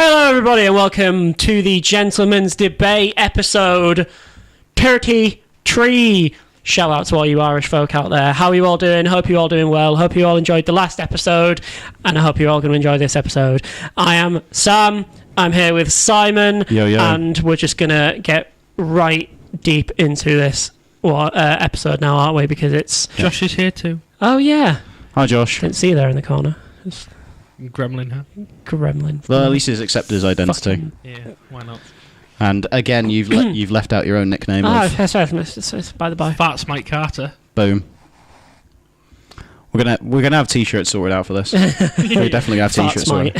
Hello, everybody, and welcome to the Gentleman's Debate episode 33. Shout out to all you Irish folk out there. How are you all doing? Hope you're all doing well. Hope you all enjoyed the last episode, and I hope you're all going to enjoy this episode. I am Sam. I'm here with Simon, and we're just going to get right deep into this episode now, aren't we? Because it's... Josh is here too. Oh, yeah. Hi, Josh. Didn't see you there in the corner. It's Gremlin, huh? Gremlin. Well, at least he's accepted his identity. Fucking... Yeah, why not? And again, you've left out your own nickname. Sorry, it's by the by. Farts Mike Carter. Boom. We're gonna have t-shirts sorted out for this. We're definitely gonna have t-shirts sorted.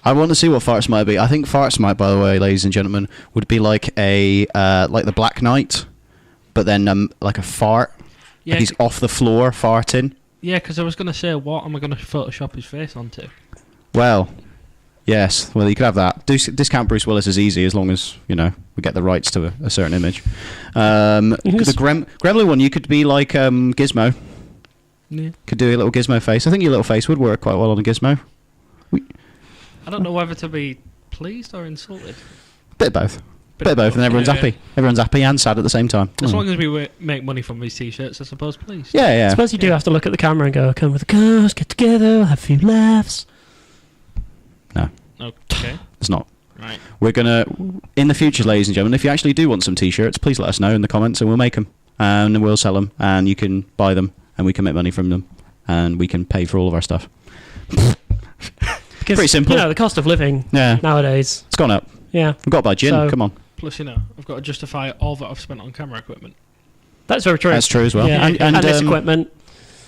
I want to see what Farts might be. I think Farts might, by the way, ladies and gentlemen, would be like a like the Black Knight, but then like a fart. Yeah, like he's off the floor farting. Yeah, because I was going to say, what am I going to Photoshop his face onto? Well, yes. Well, you could have that. Discount Bruce Willis is easy as long as, we get the rights to a certain image. The Gremlin one, you could be like Gizmo. Yeah. Could do a little Gizmo face. I think your little face would work quite well on a Gizmo. I don't know whether to be pleased or insulted. Bit of both. Bit of both, and everyone's happy. Everyone's happy and sad at the same time. As long as we make money from these t-shirts, I suppose, please. Yeah. I suppose you do have to look at the camera and go, come with the girls, get together, have a few laughs. No. Okay. It's not. Right. We're going to, in the future, ladies and gentlemen, if you actually do want some t-shirts, please let us know in the comments and we'll make them. And we'll sell them and you can buy them and we can make money from them and we can pay for all of our stuff. Because, pretty simple. the cost of living nowadays. It's gone up. Yeah. We've got to buy gin, come on. Plus, I've got to justify all that I've spent on camera equipment. That's very true. That's true as well. Yeah. And this equipment.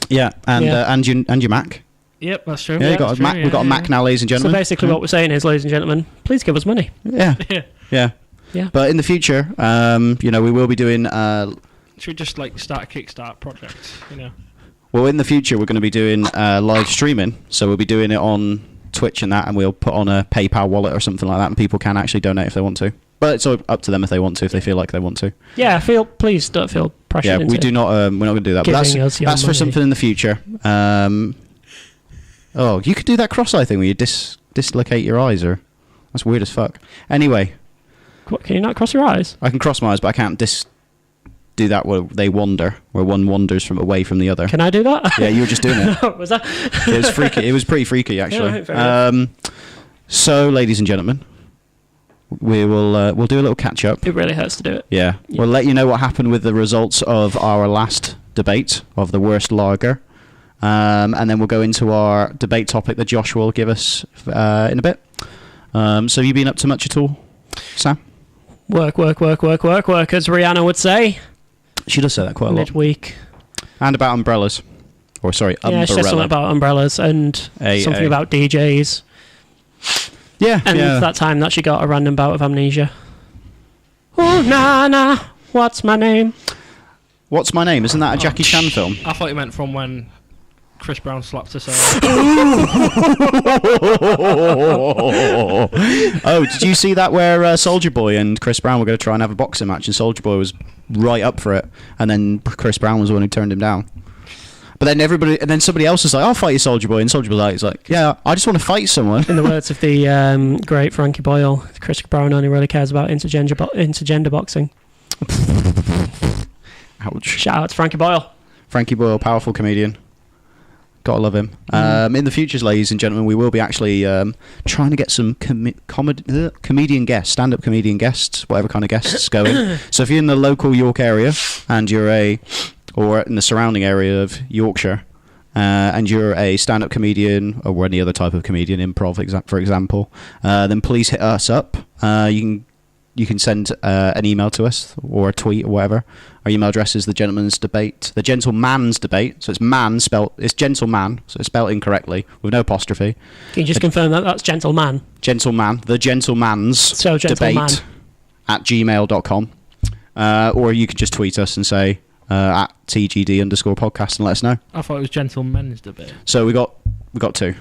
Yeah, and your Mac. Yep, that's true. Yeah, we've got a Mac now, ladies and gentlemen. So basically what we're saying is, ladies and gentlemen, please give us money. Yeah. Yeah. But in the future, we will be doing... Should we just start a Kickstart project, Well, in the future, we're going to be doing live streaming. So we'll be doing it on Twitch and that, and we'll put on a PayPal wallet or something like that, and people can actually donate if they want to. But it's up to them if they want to, if they feel like they want to. Yeah, please don't feel pressured. Yeah, we do not. We're not going to do that. But that's for something in the future. You could do that cross-eye thing where you dislocate your eyes, or that's weird as fuck. Anyway, what, can you not cross your eyes? I can cross my eyes, but I can't do that where they wander, where one wanders away from the other. Can I do that? Yeah, you were just doing it. Was that? It was freaky. It was pretty freaky, actually. Yeah, so, ladies and gentlemen, we'll do a little catch up. It really hurts to do it. Yeah, we'll let you know what happened with the results of our last debate of the worst lager, and then we'll go into our debate topic that Josh will give us in a bit. So, have you been up to much at all, Sam? Work, as Rihanna would say. She does say that quite a lot. Midweek. And about umbrellas. Umbrella. Yeah, she said something about umbrellas and something about DJs. Yeah. And that time that she got a random bout of amnesia. Oh, nah, what's my name? What's my name? Isn't that a Jackie Chan film? I thought you meant from when Chris Brown slapped us. Oh, did you see that where Soldier Boy and Chris Brown were going to try and have a boxing match, and Soldier Boy was right up for it, and then Chris Brown was the one who turned him down. But then somebody else was like, "I'll fight you, Soldier Boy," and Soldier Boy was like, "Yeah, I just want to fight someone." In the words of the great Frankie Boyle, Chris Brown only really cares about intergender boxing. Ouch! Shout out to Frankie Boyle. Frankie Boyle, powerful comedian. Gotta love him. In the future, ladies and gentlemen, we will be actually trying to get some comedian guests, stand-up comedian guests, whatever kind of guests going. So if you're in the local York area and or in the surrounding area of Yorkshire, and you're a stand-up comedian or any other type of comedian, improv, for example, then please hit us up. You can send an email to us or a tweet or whatever. Our email address is the Gentleman's Debate. So it's gentleman, so it's spelled incorrectly with no apostrophe. Can you just confirm that that's gentleman? Gentleman, the Gentleman's Debate at gmail.com. Or you could just tweet us and say at TGD_podcast and let us know. I thought it was Gentlemen's Debate. So we got two.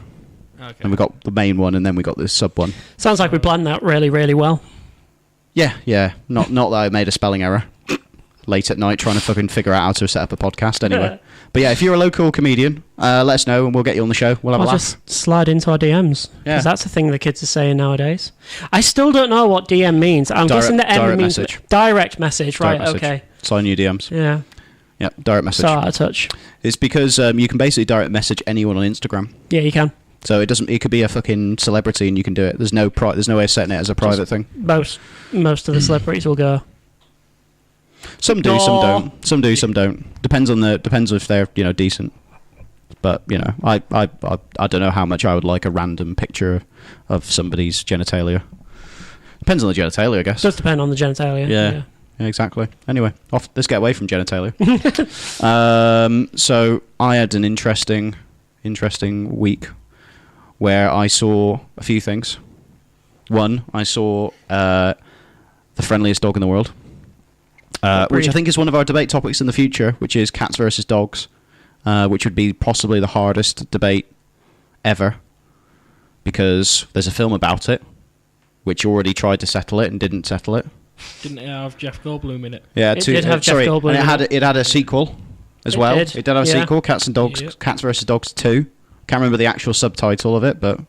Okay. And we got the main one and then we got this sub one. Sounds like we planned that really, really well. Yeah. Not that I made a spelling error. late at night trying to fucking figure out how to set up a podcast anyway. But yeah, if you're a local comedian, let us know and we'll get you on the show. We'll have a laugh. Just slide into our DMs. Yeah. Because that's the thing the kids are saying nowadays. I still don't know what DM means. I'm guessing the M direct means message. Direct message, right? Direct message. Okay. Sign your DMs. Yeah. Yeah, direct message. So out of touch. It's because you can basically direct message anyone on Instagram. Yeah, you can. So it doesn't. It could be a fucking celebrity and you can do it. There's no there's no way of setting it as a private thing. Most of the celebrities will go. Some do, some don't. Some do, some don't. Depends if they're decent. But I don't know how much I would like a random picture of somebody's genitalia. Depends on the genitalia, I guess. Does depend on the genitalia. Yeah, exactly. Anyway, let's get away from genitalia. So I had an interesting week where I saw a few things. One, I saw the friendliest dog in the world, which I think is one of our debate topics in the future, which is cats versus dogs, which would be possibly the hardest debate ever, because there's a film about it, which already tried to settle it and didn't settle it. Didn't it have Jeff Goldblum in it? Yeah, it did have Jeff Goldblum. And it had a sequel as well. It did have a sequel, Cats and Dogs, Yep. Cats versus Dogs 2. Can't remember the actual subtitle of it, but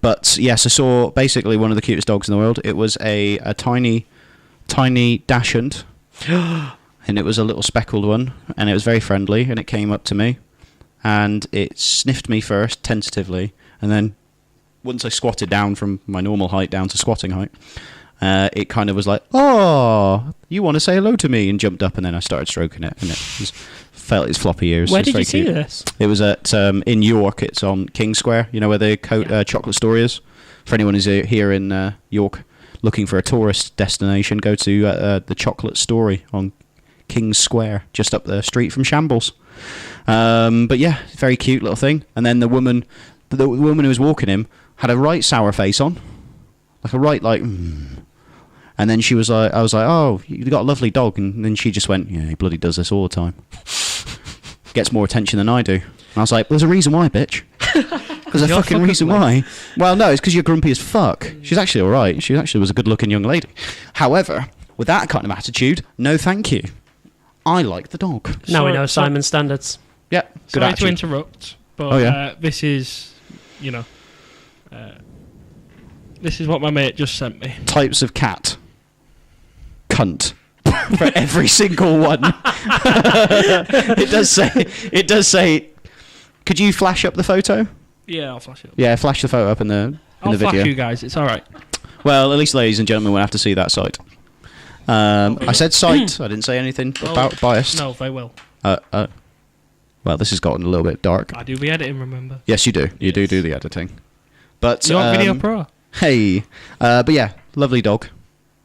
but yes, I saw basically one of the cutest dogs in the world. It was a tiny dachshund, and it was a little speckled one, and it was very friendly, and it came up to me, and it sniffed me first tentatively, and then once I squatted down from my normal height down to squatting height, it kind of was like, "Oh, you want to say hello to me?" and jumped up, and then I started stroking it, and it felt its floppy ears. Where did you see this? It was at in York. It's on King Square. You know where the chocolate store is. For anyone who's here in York looking for a tourist destination, go to the Chocolate Story on King Square, just up the street from Shambles. But yeah, very cute little thing. And then the woman who was walking him had a right sour face on, like a right And then she was like, I was like, "Oh, you got a lovely dog," and then she just went, "Yeah, he bloody does this all the time. Gets more attention than I do." And I was like, "There's a reason why, bitch. There's a fucking reason why." Well, no, it's because you're grumpy as fuck. She's actually all right. She actually was a good-looking young lady. However, with that kind of attitude, no thank you. I like the dog. Now we know Simon's standards. Yeah, good Sorry attitude. to interrupt, but this is, this is what my mate just sent me. Types of cat. Cunt. For every single one. It does say. Could you flash up the photo? Yeah, I'll flash it up. Yeah, flash the photo up in the I'll video. flash you guys, it's alright. Well, at least ladies and gentlemen will have to see that site. I said site. I didn't say anything about biased. No, they will. Well, this has gotten a little bit dark. I do the editing, remember? Yes, you do. You do the editing. But You're Video Pro. Hey, but yeah, lovely dog.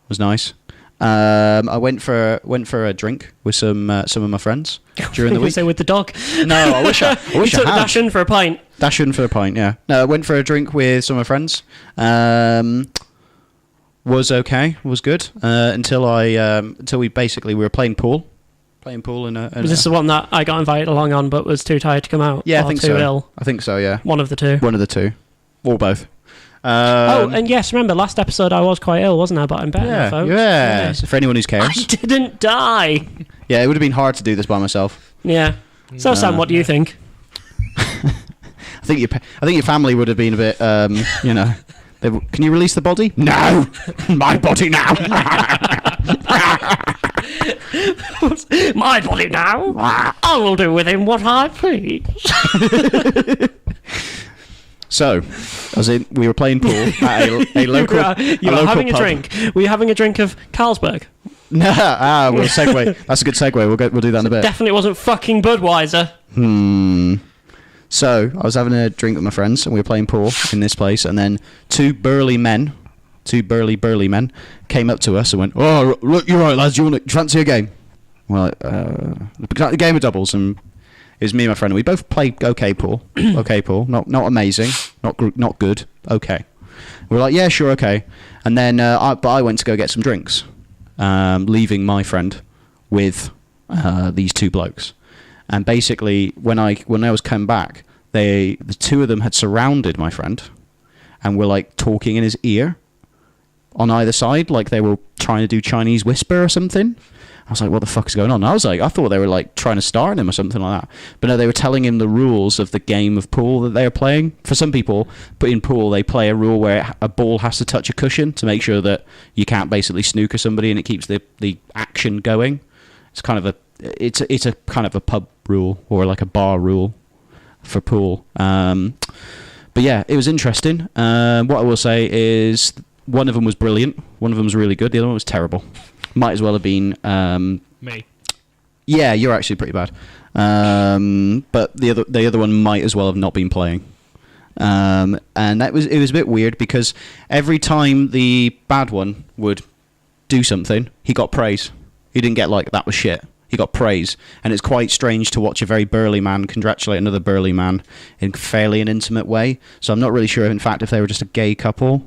Was nice. I went for a drink with some of my friends during the week. Say with the dog. No, I wish I You took had. Dashin for a pint. Dashin for a pint, yeah. No, I went for a drink with some of my friends. Was okay, was good until we were playing pool. Was this the one that I got invited along on but was too tired to come out? Yeah, or I think too so. Ill? I think so, yeah. One of the two. One of the two, or both. And yes, remember last episode I was quite ill, wasn't I? But I'm better now, folks. Yeah. So for anyone who cares, I didn't die. yeah, it would have been hard to do this by myself. Yeah. So Sam, what do you think? I think your family would have been a bit, can you release the body? No, my body now. My body now. I will do with him what I please. So, we were playing pool at a local. You were having a drink. Were you having a drink of Carlsberg? No, we'll segue. That's a good segue. We'll do that in a bit. Definitely wasn't fucking Budweiser. So I was having a drink with my friends, and we were playing pool in this place, and then two burly men, came up to us and went, "Oh, look, you're right, lads. Do you fancy a game?" We're like, a game of doubles, and it was me and my friend. And we both played okay pool, not amazing, not good, okay. We were like, yeah, sure, okay. And then, I went to go get some drinks, leaving my friend with these two blokes. And basically, when I was coming back, the two of them had surrounded my friend, and were like talking in his ear, on either side, like they were trying to do Chinese whisper or something. I was like, what the fuck is going on? I thought they were like trying to start him or something like that. But no, they were telling him the rules of the game of pool that they are playing. For some people, but in pool, they play a rule where a ball has to touch a cushion to make sure that you can't basically snooker somebody, and it keeps the action going. It's kind of a kind of a pub rule or like a bar rule for pool. But yeah, it was interesting. What I will say is one of them was brilliant. One of them was really good. The other one was terrible. Might as well have been me. Yeah, you're actually pretty bad. But the other one might as well have not been playing. And it was a bit weird because every time the bad one would do something, he got praise. He didn't get like that was shit. He got praise, and it's quite strange to watch a very burly man congratulate another burly man in fairly an intimate way. So I'm not really sure, in fact, if they were just a gay couple.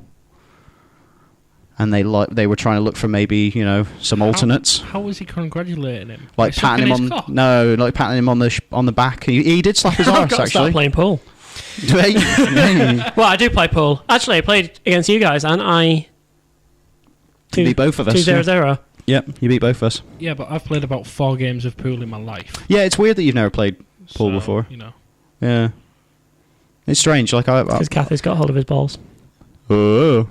And they were trying to look for maybe, you know, some alternates. How was he congratulating him? Like patting him patting him on the back. He did slap his arse. I've got to start playing pool. Well, I do play pool. Actually, I played against you guys, and I beat both of us. 2-0. Yep, you beat both of us. Yeah, but I've played about 4 games of pool in my life. Yeah, it's weird that you've never played pool before. You know. Yeah, it's strange. Like because Kathy's got hold of his balls. Oh.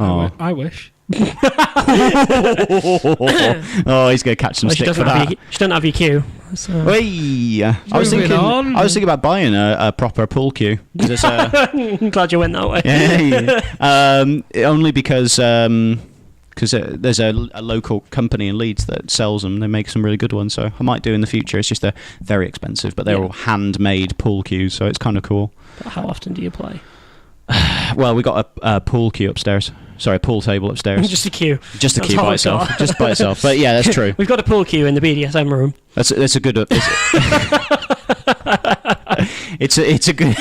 I wish. Oh, he's gonna catch some stick for that. She doesn't have your cue. So. I was thinking about buying a proper pool cue. I'm glad you went that way. Yeah. Only because there's a local company in Leeds that sells them. They make some really good ones, so I might do in the future. It's just they're very expensive, but they're all handmade pool cues, so it's kind of cool. But how often do you play? Well, we got a pool cue upstairs. Sorry, a pool table upstairs. Just a cue. Just a cue by itself. Just by itself. But yeah, that's true. We've got a pool cue in the BDSM room. That's a good. It's a good.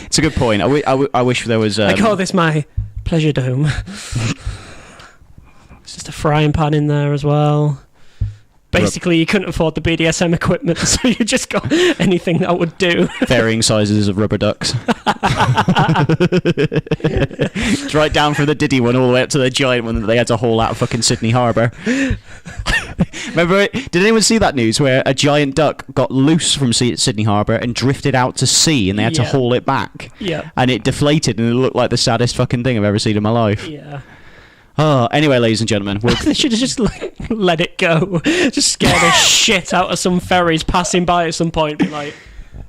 It's a good point. I wish there was. I call this my pleasure dome. It's just a frying pan in there as well. Basically, you couldn't afford the BDSM equipment, so you just got anything that would do. Varying sizes of rubber ducks. It's right down from the Diddy one all the way up to the giant one that they had to haul out of fucking Sydney Harbour. Remember, did anyone see that news where a giant duck got loose from Sydney Harbour and drifted out to sea and they had to haul it back? Yeah. And it deflated and it looked like the saddest fucking thing I've ever seen in my life. Yeah. Oh, anyway, ladies and gentlemen, they should have just let it go. Just scare the shit out of some ferries passing by at some point. Be like,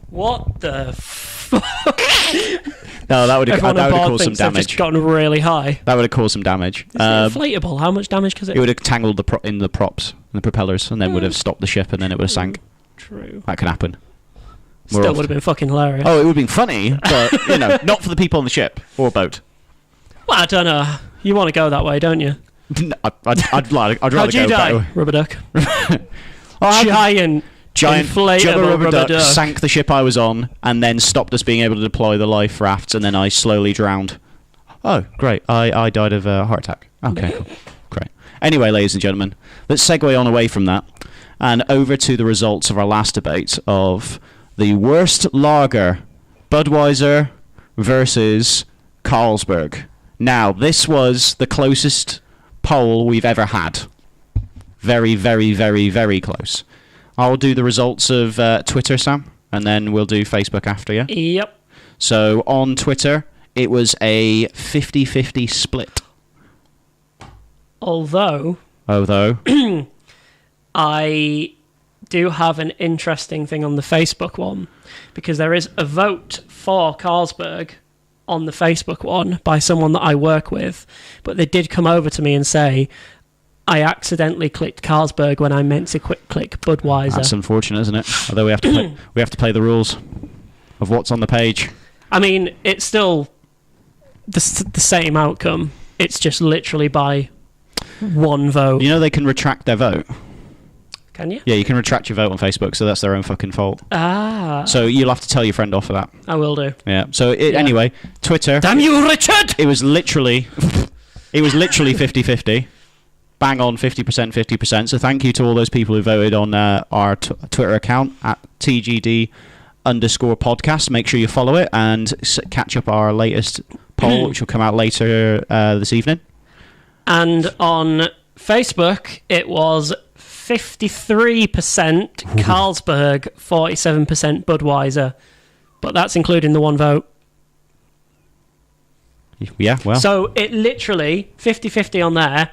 what the fuck? No, that would have caused some damage. Just gotten really high. That would have caused some damage. Is it inflatable? How much damage does it? It would have tangled in the props and the propellers, and then would have stopped the ship, and then it would have sank. True. That can happen. Still would have been fucking hilarious. Oh, it would have been funny, but not for the people on the ship or boat. Well, I don't know. You want to go that way, don't you? I'd rather How'd you go die? that way. Rubber duck. Giant inflatable rubber duck sank the ship I was on and then stopped us being able to deploy the life rafts, and then I slowly drowned. Oh, great. I died of a heart attack. Okay, cool. Great. Anyway, ladies and gentlemen, let's segue on away from that and over to the results of our last debate of the worst lager, Budweiser versus Carlsberg. Now, this was the closest poll we've ever had. Very, very, very, very close. I'll do the results of Twitter, Sam, and then we'll do Facebook after, yeah? Yep. So, on Twitter, it was a 50-50 split. Although... I do have an interesting thing on the Facebook one, because there is a vote for Carlsberg on the Facebook one by someone that I work with, but they did come over to me and say I accidentally clicked Carlsberg when I meant to click Budweiser. That's unfortunate, isn't it? Although we have to play the rules of what's on the page. I mean, it's still the same outcome. It's just literally by one vote. You know they can retract their vote. Can you? Yeah, you can retract your vote on Facebook, so that's their own fucking fault. Ah. So you'll have to tell your friend off for that. I will do. Yeah. So anyway, Twitter. Damn you, Richard! It was literally 50-50. Bang on 50%, 50%. So thank you to all those people who voted on our Twitter account at TGD_. _podcast. Make sure you follow it and catch up our latest poll, which will come out later this evening. And on Facebook, it was 53% Carlsberg, 47% Budweiser. But that's including the one vote. Yeah, well. So it literally, 50-50 on there.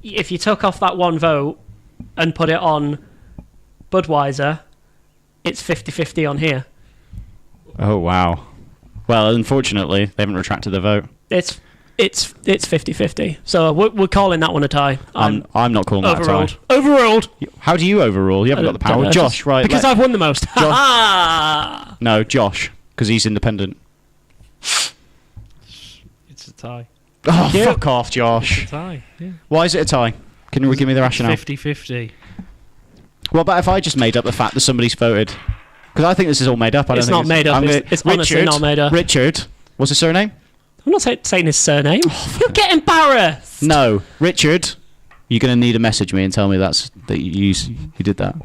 If you took off that one vote and put it on Budweiser, it's 50-50 on here. Oh, wow. Well, unfortunately, they haven't retracted the vote. It's 50-50. So we're calling that one a tie. I'm not calling that a tie. Overruled. How do you overrule? You haven't got the power. Josh, right. Because I've won the most. No, Josh, because he's independent. It's a tie. Oh, fuck off, Josh. It's a tie, yeah. Why is it a tie? Can you give me the rationale? 50-50. What about if I just made up the fact that somebody's voted? Because I think this is all made up. It's not made up. It's honestly not made up. Richard, what's his surname? I'm not saying his surname. You'll get embarrassed. No, Richard, you're going to need to message me and tell me that you did that.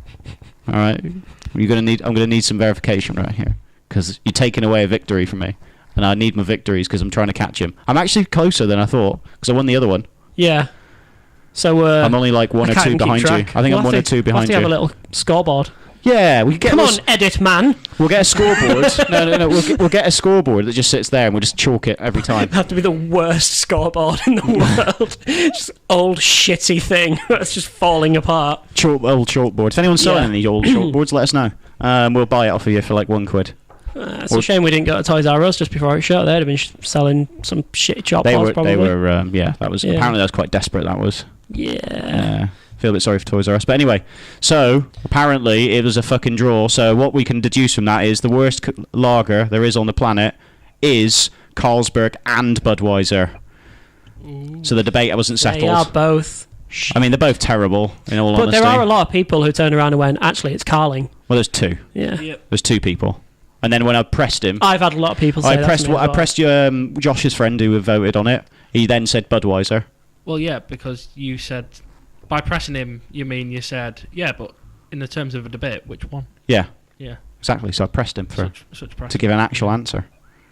All right, I'm going to need some verification right here because you're taking away a victory from me, and I need my victories because I'm trying to catch him. I'm actually closer than I thought because I won the other one. Yeah. So I'm only like one or two behind you. I think I'm one or two behind you. We'll have to have a little scoreboard. Yeah, we get. Come on, edit man. We'll get a scoreboard. No. We'll get a scoreboard that just sits there, and we'll just chalk it every time. It'd have to be the worst scoreboard in the world. Just old shitty thing that's just falling apart. Old chalkboard. If anyone's selling any old chalkboards, let us know. We'll buy it off of you for like £1. It's a shame we didn't go to Toys R Us just before it shut. They'd have been selling some shitty chalkboards. Probably. They were. Yeah, that was apparently that was quite desperate. That was. Yeah. Feel a bit sorry for Toys R Us. But anyway, so apparently it was a fucking draw. So what we can deduce from that is the worst lager there is on the planet is Carlsberg and Budweiser. Ooh. So the debate wasn't settled. They are both. I mean, they're both terrible, in all honesty. But there are a lot of people who turned around and went, actually, it's Carling. Well, there's two. Yeah. Yep. There's two people. And then when I pressed him... I've had a lot of people say I pressed Josh's friend who voted on it. He then said Budweiser. Well, yeah, because you said... By pressing him, you said, yeah, but in the terms of a debate, which one? Yeah. Yeah. Exactly, so I pressed him such to give an actual answer.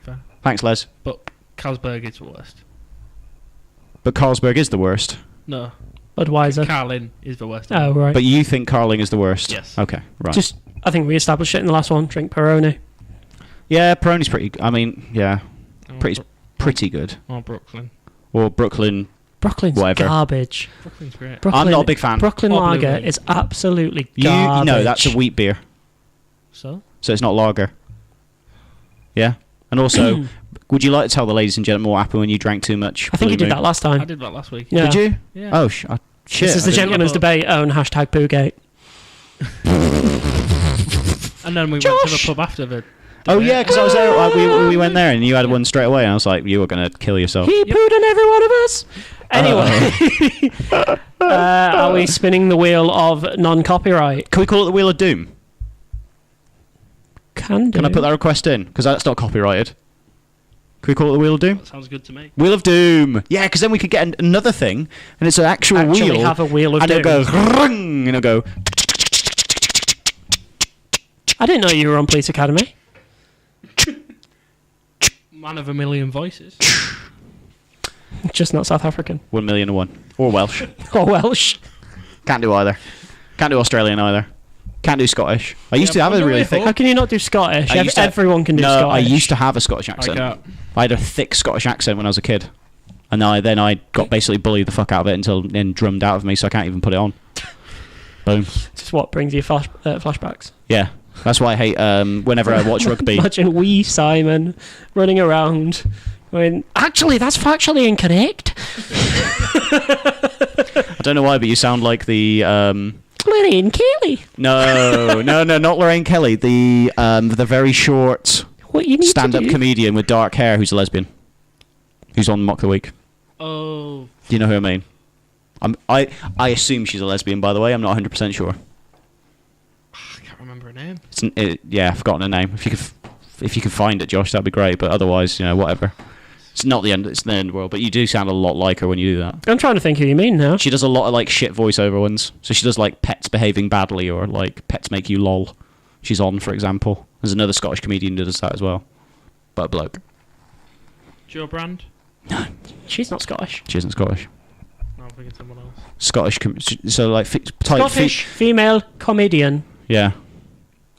Fair. Thanks, Les. But Carlsberg is the worst. But Carlsberg is the worst? No. Budweiser. Carling is the worst. Oh, right. But you think Carling is the worst? Yes. Okay, right. I think we established it in the last one. Drink Peroni. Yeah, Peroni's pretty... I mean, yeah. Pretty good. Or Brooklyn. Or Brooklyn... Brooklyn's whatever. Garbage. Brooklyn's great. I'm not a big fan. Brooklyn Lager is absolutely garbage. No, that's a wheat beer. So it's not lager. Yeah? And also, would you like to tell the ladies and gentlemen what happened when you drank too much? I think you did that last time. I did that last week. Yeah. Did you? Yeah. Oh, shit. This is the gentleman's debate on #Poogate. And then we went to the pub after the... Oh yeah, because I was there. We went there, and you had one straight away, and I was like, "You were gonna kill yourself." He pooed on every one of us. Anyway, are we spinning the wheel of non-copyright? Can we call it the Wheel of Doom? Can I put that request in? Because that's not copyrighted. Can we call it the Wheel of Doom? That sounds good to me. Wheel of Doom. Yeah, because then we could get another thing, and it's an actual wheel. Have a Wheel of and Doom. It'll go, and it'll go. I didn't know you were on Police Academy. Man of a million voices. Just not South African. 1,000,001. Or Welsh. Or Welsh. Can't do either. Can't do Australian either. Can't do Scottish. I used to have a really thick... How can you not do Scottish? Everyone can do Scottish. No, I used to have a Scottish accent. I had a thick Scottish accent when I was a kid. And then I got basically bullied the fuck out of it until then drummed out of me, so I can't even put it on. Boom. This is what brings you flashbacks. Yeah. That's why I hate whenever I watch rugby. Imagine wee Simon running around going, actually, that's factually incorrect. I don't know why, but you sound like the... Lorraine Kelly. No, not Lorraine Kelly. The very short stand-up comedian with dark hair who's a lesbian. Who's on Mock the Week. Oh. Do you know who I mean? I assume she's a lesbian, by the way. I'm not 100% sure. Remember her name? I've forgotten her name. If you can find it, Josh, that'd be great. But otherwise, whatever. It's not the end. It's the end of the world. But you do sound a lot like her when you do that. I'm trying to think who you mean now. She does a lot of like shit voiceover ones. So she does like pets behaving badly or like pets make you lol. She's on, for example. There's another Scottish comedian who does that as well, but a bloke. Joe Brand? She's not Scottish. She isn't Scottish. No, I'm thinking someone else. Scottish, so like Scottish female comedian. Yeah.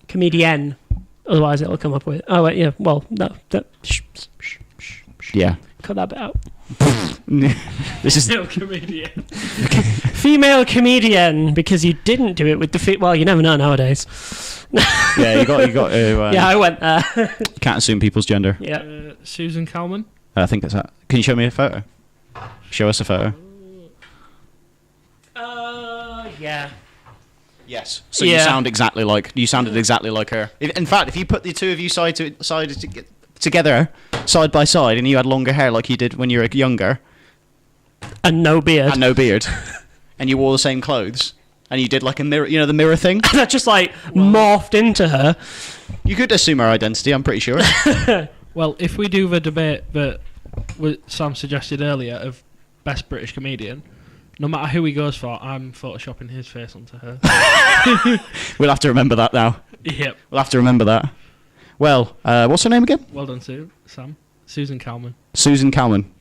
Comedian. Otherwise, it'll come up with. Oh wait, yeah. Well, no. Yeah. Cut that bit out. This is No comedian. Female comedian, because you didn't do it with the well, you never know nowadays. yeah. You got to. Yeah, I went there. Can't assume people's gender. Yeah. Susan Calman? I think that's that. Can you show me a photo? Show us a photo. Yeah. Yes. So you sounded exactly like her. In fact, if you put the two of you together, side by side, and you had longer hair like you did when you were younger, and no beard, and you wore the same clothes, and you did like a mirror, the mirror thing, that just like morphed into her. You could assume her identity. I'm pretty sure. Well, if we do the debate that Sam suggested earlier of best British comedian, no matter who he goes for, I'm photoshopping his face onto her. We'll have to remember that now. Yep. We'll have to remember that. Well, what's her name again? Well done, Sam. Susan Calman. Susan Calman.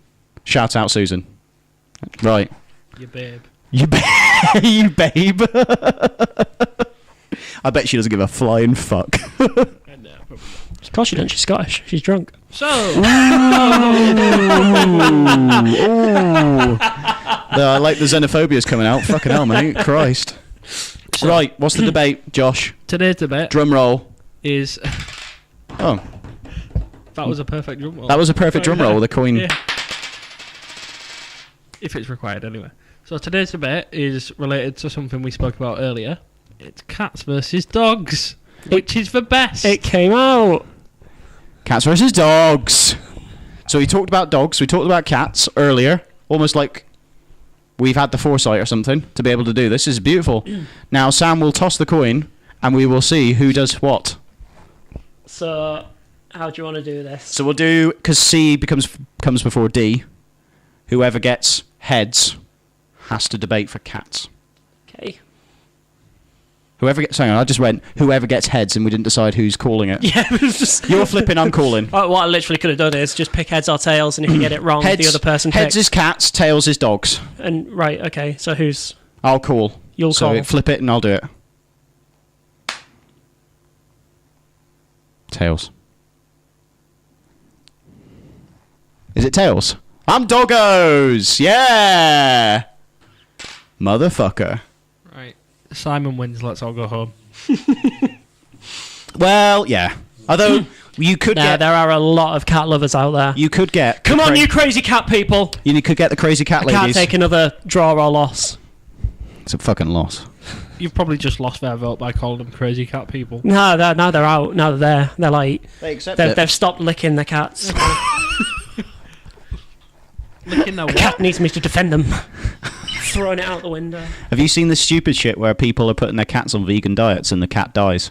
Shout out, Susan. Right. You babe. You babe. I bet she doesn't give a flying fuck. No, probably not. Of course she doesn't. She's Scottish. She's drunk. So. I like the xenophobia's coming out. Fucking hell, mate. Christ. So, right, what's the debate, Josh? Today's debate Drum roll. is... Oh. That was a perfect drum roll. That was a perfect drum roll with a coin. Yeah. If it's required, anyway. So today's debate is related to something we spoke about earlier. It's cats versus dogs. Which is the best? It came out. Cats versus dogs. So we talked about dogs, we talked about cats earlier. Almost like we've had the foresight or something to be able to do this. This is beautiful. Now Sam will toss the coin and we will see who does what. So, how do you want to do this? So we'll do, because C comes before D. Whoever gets heads has to debate for cats. Okay. Hang on, I just went, whoever gets heads, and we didn't decide who's calling it. Yeah, it was just... You're flipping, I'm calling. What I literally could have done is just pick heads or tails, and if you get it wrong, Heads, the other person heads picks. is cats, tails is dogs. And, right, okay, so who's... I'll call. You'll call. So flip it and I'll do it. Tails. Is it tails? I'm doggos! Yeah! Motherfucker. Right. Simon wins, let's all go home. Well, yeah. Although, you could get... There are a lot of cat lovers out there. You could get... Come on, you crazy cat people! You could get the crazy cat I ladies. can't take another draw or loss. It's a fucking loss. You've probably just lost their vote by calling them crazy cat people. No, they're out. No, they're there. They're like... They accept They've stopped licking the cats. Licking their The what? cat needs me to defend them. Throwing it out the window. Have you seen this stupid shit where people are putting their cats on vegan diets and the cat dies?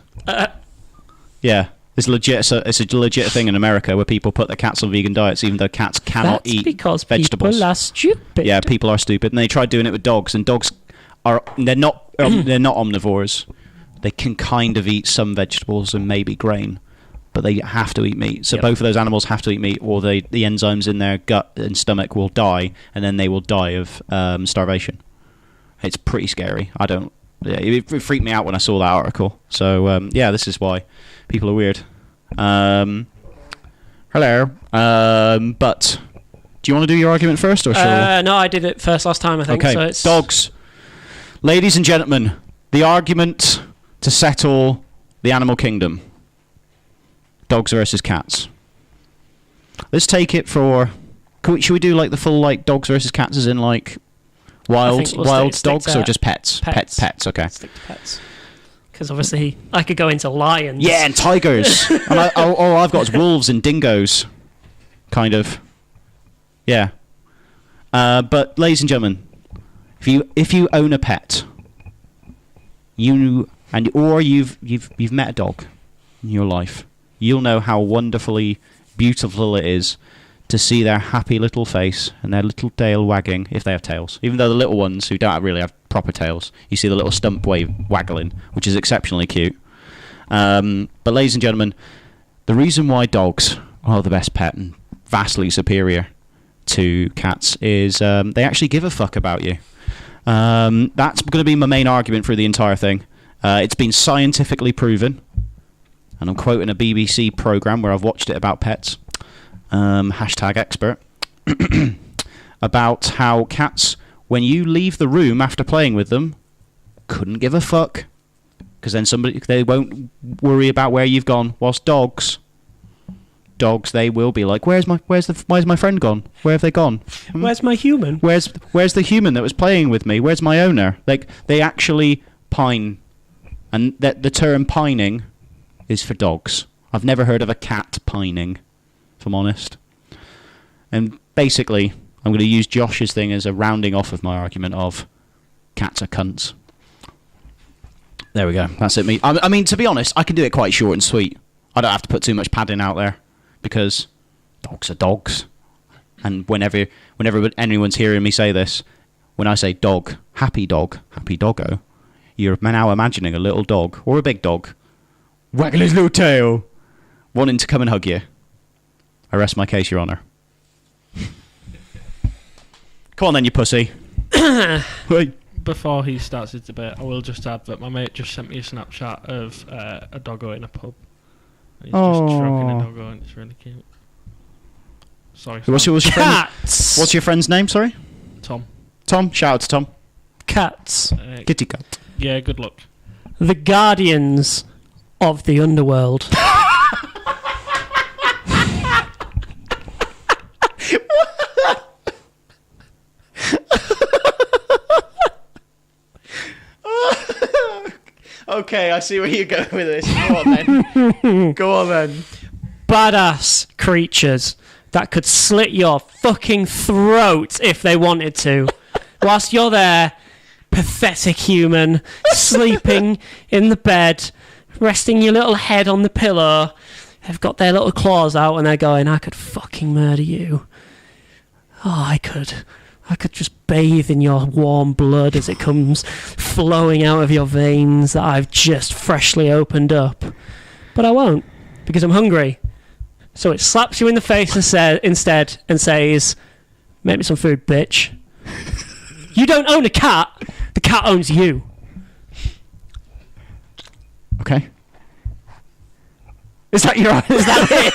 Yeah. It's legit. It's a legit thing in America where people put their cats on vegan diets even though cats cannot That's eat because vegetables. people are stupid. Yeah, people are stupid, and they tried doing it with dogs, and dogs they're not omnivores. They can kind of eat some vegetables and maybe grain, but they have to eat meat. So both of those animals have to eat meat, or the enzymes in their gut and stomach will die, and then they will die of starvation. It's pretty scary. It freaked me out when I saw that article. So this is why people are weird. Hello. But do you want to do your argument first, or shall? No, I did it first last time, I think. Okay. So it's... Dogs. Ladies and gentlemen, the argument to settle the animal kingdom. Dogs versus cats. Let's take it for... Should we do like the full like dogs versus cats as in like wild stick dogs to or just pets? Pets, okay. Stick to pets. Because obviously I could go into lions. Yeah, and tigers. And all I've got is wolves and dingoes. Kind of. Yeah. But ladies and gentlemen, if you own a pet, you've met a dog in your life, you'll know how wonderfully beautiful it is to see their happy little face and their little tail wagging, if they have tails. Even though the little ones who don't really have proper tails, you see the little stump wave waggling, which is exceptionally cute. But ladies and gentlemen, the reason why dogs are the best pet and vastly superior to cats is they actually give a fuck about you. That's going to be my main argument for the entire thing. It's been scientifically proven, and I'm quoting a BBC programme where I've watched it about pets, #expert, about how cats, when you leave the room after playing with them, couldn't give a fuck, because then they won't worry about where you've gone. Whilst dogs, they will be like, where's my friend gone? Where have they gone? Where's my human? Where's the human that was playing with me? Where's my owner? Like, they actually pine, and the term pining is for dogs. I've never heard of a cat pining, if I'm honest. And basically, I'm going to use Josh's thing as a rounding off of my argument of cats are cunts. There we go. That's it. I mean, to be honest, I can do it quite short and sweet. I don't have to put too much padding out there, because dogs are dogs. And whenever anyone's hearing me say this, when I say dog, happy doggo, you're now imagining a little dog, or a big dog, wagging his little tail, wanting to come and hug you. I rest my case, Your Honour. Come on then, you pussy. Wait. Before he starts his debate, I will just add that my mate just sent me a Snapchat of a doggo in a pub. He's just stroking a doggo, and it's really cute. Sorry. What's your friend's name? Sorry. Tom. Tom. Shout out to Tom. Cats. Kitty cat. Yeah. Good luck. The guardians of the underworld. Okay, I see where you're going with this. Go on then. Badass creatures that could slit your fucking throat if they wanted to. Whilst you're there, pathetic human, sleeping in the bed, resting your little head on the pillow. They've got their little claws out and they're going, I could fucking murder you. Oh, I could just bathe in your warm blood as it comes flowing out of your veins that I've just freshly opened up. But I won't, because I'm hungry. So it slaps you in the face instead and says, make me some food, bitch. You don't own a cat. The cat owns you. Okay. Is that it?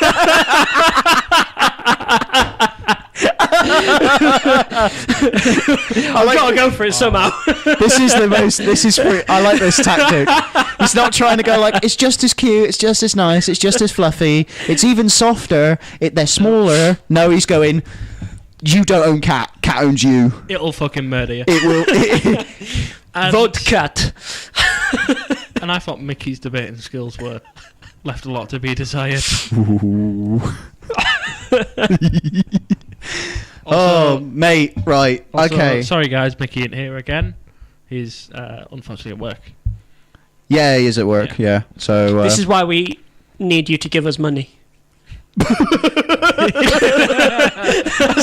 I've got to go for it somehow. I like this tactic. He's not trying to go like, it's just as cute, it's just as nice, it's just as fluffy, it's even softer, they're smaller. No, he's going, you don't own cat owns you. It'll fucking murder you. It will. Vote cat. And I thought Mickey's debating skills were left a lot to be desired. Also, mate, right, okay. Sorry guys, Mickey ain't here again. He's unfortunately at work. Yeah, he is at work, yeah. So this is why we need you to give us money. That's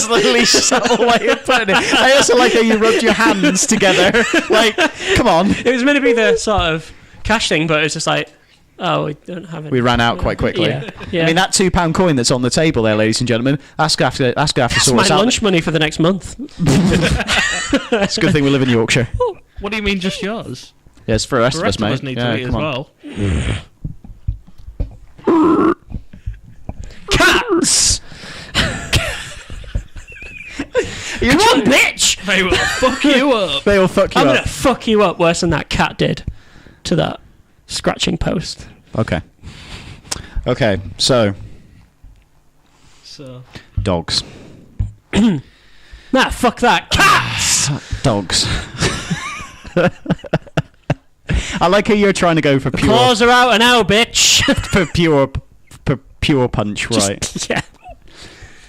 the least subtle way of putting it. I also like how you rubbed your hands together. Like, come on. It was meant to be the sort of cash thing, but it's just like, oh, we don't have it. We ran out quite quickly. Yeah. I mean, that £2 coin that's on the table there, ladies and gentlemen, that's going to have to sort us out. My lunch money for the next month. It's a good thing we live in Yorkshire. What do you mean just yours? Yeah, it's for the rest of us, mate. Us need to eat as well. Cats! Come on, bitch! They will fuck you up. They will fuck you I'm up. going to fuck you up worse than that cat did to that scratching post. Okay, so dogs. Nah, fuck that. Cats! Dogs. I like how you're trying to go for pure... Claws are out and now, bitch! for pure punch, right? Yeah.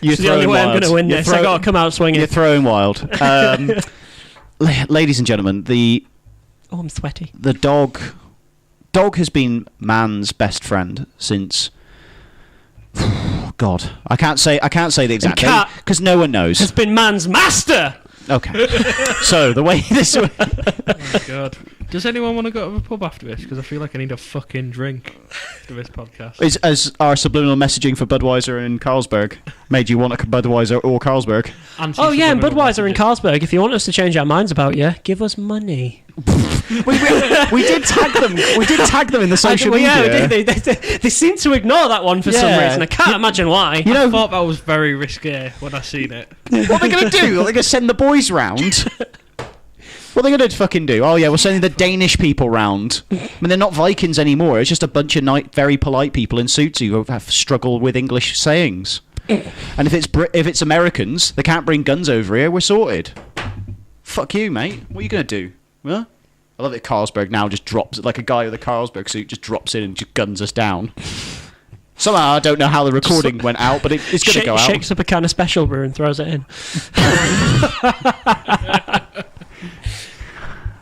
You're It's the only way I'm going to win this. I've got to come out swinging. You're throwing wild. Ladies and gentlemen, Oh, I'm sweaty. the dog has been man's best friend since... God, I can't say the exact And cat date because no one knows. has been man's master! Okay. So the way this Oh my God. Does anyone want to go to the pub after this? Because I feel like I need a fucking drink after this podcast. As our subliminal messaging for Budweiser in Carlsberg made you want a Budweiser or Carlsberg. Oh yeah, and Budweiser in Carlsberg. If you want us to change our minds about you, give us money. we did tag them. We did tag them in the social media. Yeah, they seem to ignore that one for some reason. I can't imagine why. You know, I thought that was very risky when I seen it. What are they going to do? Are they going to send the boys round? What are they going to fucking do? Oh yeah, we're sending the Danish people round. I mean, they're not Vikings anymore. It's just a bunch of very polite people in suits who have struggled with English sayings. And if it's Americans, they can't bring guns over here. We're sorted. Fuck you, mate. What are you going to do? Huh? I love that Carlsberg now just drops, like a guy with a Carlsberg suit just drops in and just guns us down. Somehow, I don't know how the recording went out, but it's going to go out. Shakes up a can of special brew and throws it in.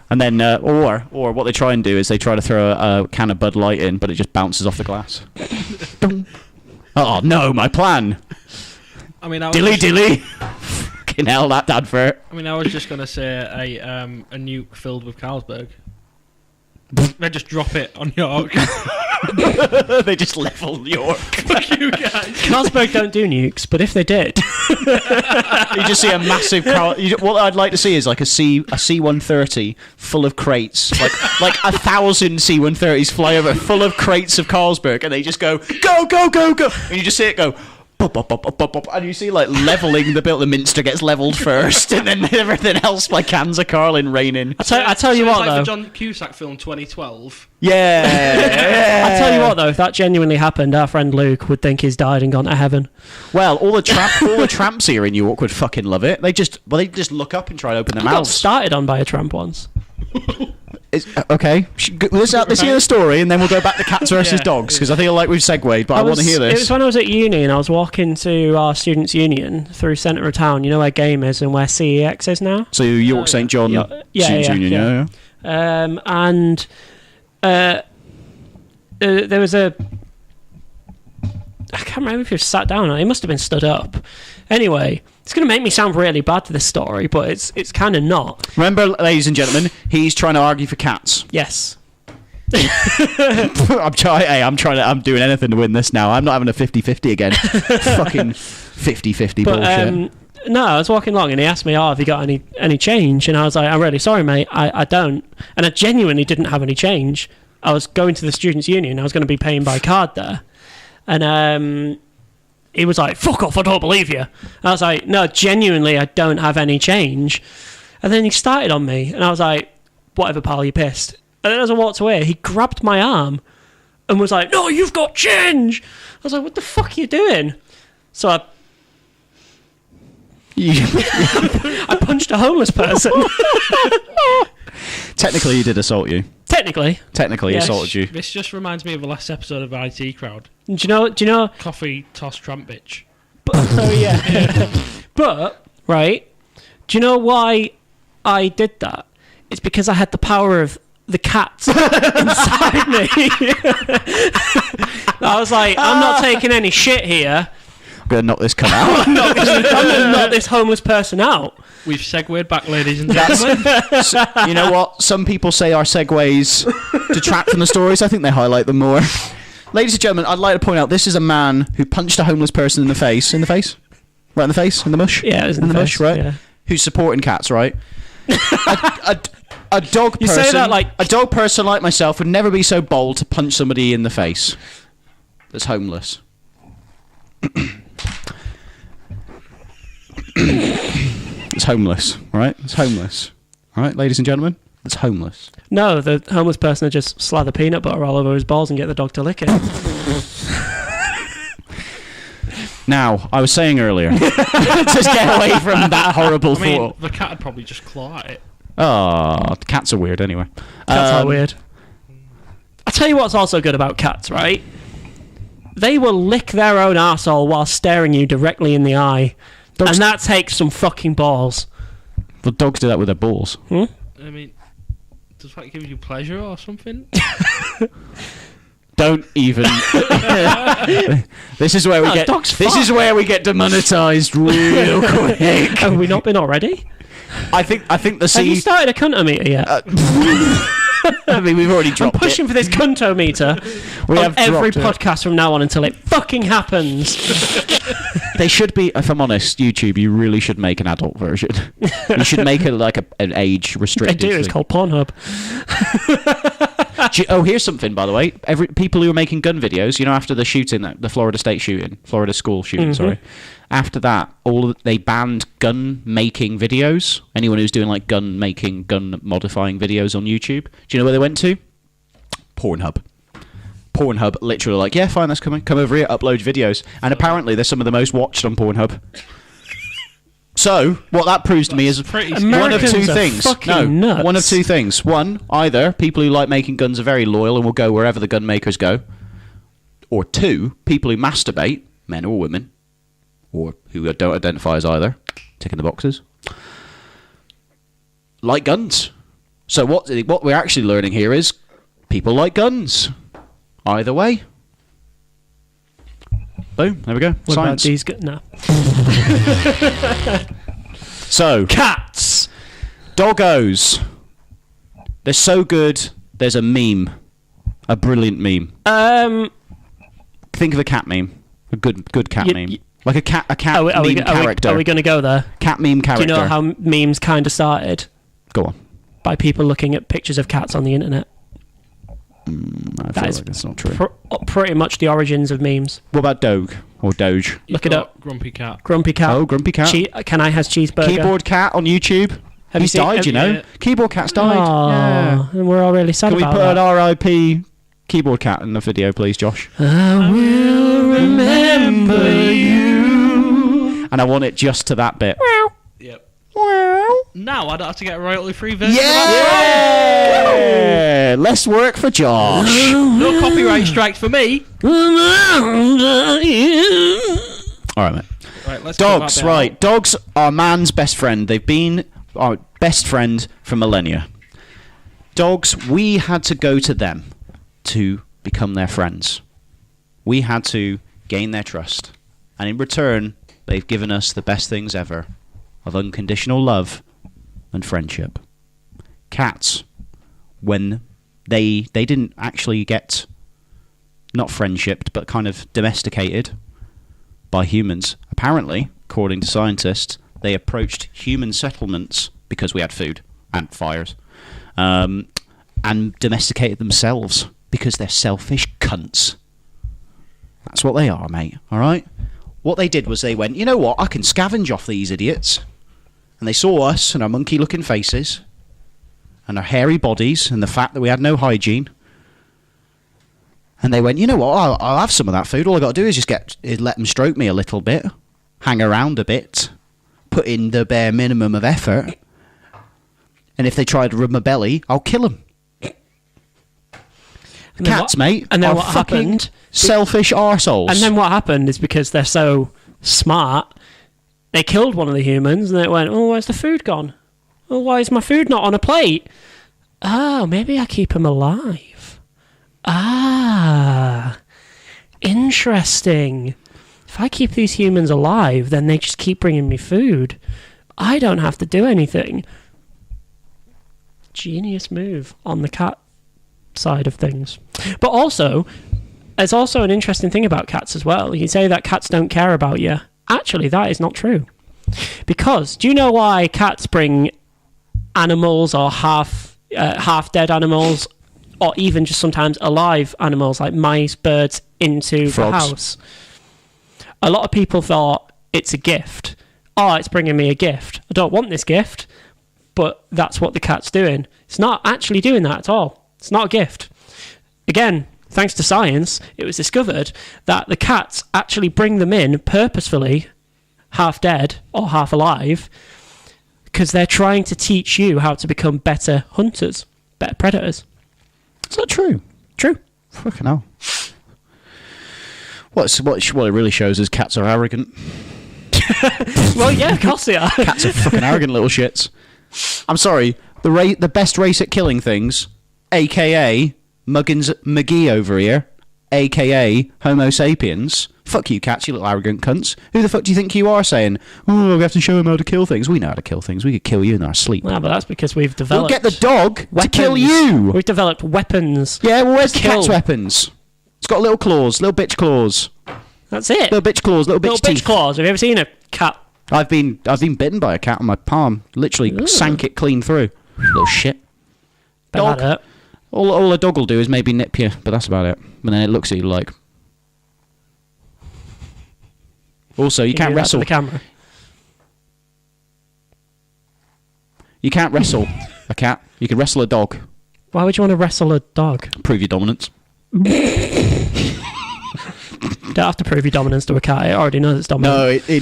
And then, or what they try and do is they try to throw a can of Bud Light in, but it just bounces off the glass. Oh no, my plan! I mean, dilly. Fucking hell, that advert. I mean, I was just gonna say a nuke filled with Carlsberg. They just drop it on York. They just level York. Fuck you guys. Carlsberg don't do nukes, but if they did, you just see a massive. What I'd like to see is like a C-130 full of crates, like 1,000 C-130s fly over, full of crates of Carlsberg, and they just go, and you just see it go. Pop, pop, pop, pop, pop, pop, and you see like leveling the bit. The Minster gets leveled first, and then everything else by cans of Carlin raining. I tell you what, like though, the John Cusack film 2012. Yeah. I tell you what, though, if that genuinely happened, our friend Luke would think he's died and gone to heaven. Well, all the tramps here in York would fucking love it. They just look up and try and open their mouths. I got started on by a tramp once. Okay, let's hear the story, and then we'll go back to cats versus dogs, because I feel like we've segued, but I want to hear this. It was when I was at uni, and I was walking to our students' union through centre of town. You know where Game is and where CEX is now. So York St John Students' Union, yeah. And there was a. I can't remember if he was sat down or he must have been stood up. Anyway, it's going to make me sound really bad to this story, but it's kind of not. Remember, ladies and gentlemen, he's trying to argue for cats. Yes. I'm doing anything to win this now. I'm not having a 50-50 again. Fucking 50-50 bullshit. No, I was walking along and he asked me, have you got any change? And I was like, I'm really sorry, mate, I don't. And I genuinely didn't have any change. I was going to the Students' Union. I was going to be paying by card there. And he was like, fuck off, I don't believe you. And I was like, no, genuinely, I don't have any change. And then he started on me. And I was like, whatever, pal, you're pissed. And then as I walked away, he grabbed my arm and was like, no, you've got change. I was like, what the fuck are you doing? So I punched a homeless person. Technically, he did assault you. Technically, he assaulted you. This just reminds me of the last episode of IT Crowd. Do you know? Coffee toss tramp bitch. But right, do you know why I did that? It's because I had the power of the cat inside me. I was like, I'm not taking any shit here. I'm gonna knock this cunt out. I'm gonna knock this homeless person out. We've segued back, ladies and gentlemen. You know what? Some people say our segues detract from the stories. I think they highlight them more. Ladies and gentlemen, I'd like to point out this is a man who punched a homeless person in the face. In the face? Right in the face? In the mush? Yeah, it was in the mush, right? Yeah. Who's supporting cats, right? A dog person. You say that like a dog person like myself would never be so bold to punch somebody in the face that's homeless. It's homeless, right? It's homeless. All right, ladies and gentlemen, it's homeless. No, the homeless person would just slather peanut butter all over his balls and get the dog to lick it. Now, I was saying earlier, just get away from that horrible thought. The cat would probably just claw at it. Oh, cats are weird anyway. Cats are weird. I'll tell you what's also good about cats, right? They will lick their own arsehole while staring you directly in the eye. And that takes some fucking balls. The dogs do that with their balls. I mean, does that give you pleasure or something? Don't even. This is where we get. This is where we get demonetized real quick. Have we not been already? I think the Have you started a cunter meter yet? I mean, we've already I'm dropped pushing it. for this cuntometer We on have every dropped it. podcast from now on until it fucking happens. They should be, if I'm honest, YouTube, you really should make an adult version. You should make it like an age They restricted do. It's thing. called Pornhub. Oh, here's something, by the way. People who are making gun videos, after the shooting, the Florida school shooting, sorry. After that, they banned gun making videos. Anyone who's doing like gun modifying videos on YouTube. Do you know where they went to? Pornhub. Pornhub, literally like, yeah, fine, let's come over here, upload videos. And apparently they're some of the most watched on Pornhub. So, what that proves to me is one of Americans two are things. fucking nuts. One of two things. One, either people who like making guns are very loyal and will go wherever the gun makers go. Or two, people who masturbate, men or women, or who don't identify as either, ticking the boxes, like guns. So what we're actually learning here is people like guns. Either way. Boom, there we go. What Science. about these? No. So, Cats. doggos. They're so good, there's a meme. A brilliant meme. Think of a cat meme. A good cat meme. Like a cat meme character. Are we going to go there? Cat meme character. Do you know how memes kind of started? Go on. By people looking at pictures of cats on the internet. I That feel is like that's not true. Pretty much the origins of memes. What about Doge? Or Doge? Look it up. Grumpy Cat. Grumpy Cat. Oh, Grumpy Cat. Can I has cheeseburger? Keyboard Cat on YouTube. Have He's you seen- died, have you know. you- Keyboard Cat's died. Oh, Yeah. and we're all really sad Can we about put that. an R.I.P. Keyboard Cat in the video, please, Josh? I will remember you. And I want it just to that bit. Yep. Now I don't have to get a royalty-free version. Yeah! Less work for Josh. No copyright strikes for me. All right, mate. Right, let's talk Dogs, about right. Dogs are man's best friend. They've been our best friend for millennia. Dogs, we had to go to them to become their friends. We had to gain their trust. And in return, they've given us the best things ever of unconditional love and friendship. Cats, when they didn't actually get not friendshipped, but kind of domesticated by humans. Apparently, according to scientists, they approached human settlements because we had food and fires, and domesticated themselves because they're selfish cunts. That's what they are, mate. All right. What they did was they went, you know what? I can scavenge off these idiots, and they saw us and our monkey-looking faces, and our hairy bodies, and the fact that we had no hygiene. And they went, you know what, I'll have some of that food. All I got to do is just let them stroke me a little bit, hang around a bit, put in the bare minimum of effort. And if they try to rub my belly, I'll kill them. Cats, mate, and then are what fucking happened? selfish arseholes. And then what happened is because they're so smart, they killed one of the humans and they went, oh, where's the food gone? Oh, why is my food not on a plate? Oh, maybe I keep him alive. Ah, interesting. If I keep these humans alive, then they just keep bringing me food. I don't have to do anything. Genius move on the cat side of things. But also, there's also an interesting thing about cats as well. You say that cats don't care about you. Actually, that is not true. Because, do you know why cats bring animals or half dead animals, or even just sometimes alive animals like mice, birds, into Frogs. the house? A lot of people thought it's a gift. Oh, it's bringing me a gift. I don't want this gift, but that's what the cat's doing. It's not actually doing that at all. It's not a gift. Again, thanks to science, it was discovered that the cats actually bring them in purposefully, half dead or half alive, because they're trying to teach you how to become better hunters, better predators. Is that true? True. Fucking hell. What it really shows is cats are arrogant. Well, yeah, of course they are. Cats are fucking arrogant little shits. I'm sorry, the best race at killing things, a.k.a. Muggins McGee over here, aka Homo sapiens. Fuck you, cats, you little arrogant cunts. Who the fuck do you think you are saying, oh, we have to show him how to kill things? We know how to kill things. We could kill you in our sleep. No, but that's because we've developed... We'll get the dog weapons. to kill you. We've developed weapons. Yeah, well, where's the Kill. cat's weapons? It's got little claws, little bitch claws. That's it. Little bitch claws, little bitch Little bitch teeth. claws. Have you ever seen a cat? I've been bitten by a cat on my palm. Literally sank it clean through. Little shit. Bet Dog. that hurt. All a dog will do is maybe nip you, but that's about it. And then it looks at you like... Also, you can't do that to wrestle. the camera. You can't wrestle a cat. You can wrestle a dog. Why would you want to wrestle a dog? Prove your dominance. Don't have to prove your dominance to a cat. It already knows it's dominant. No,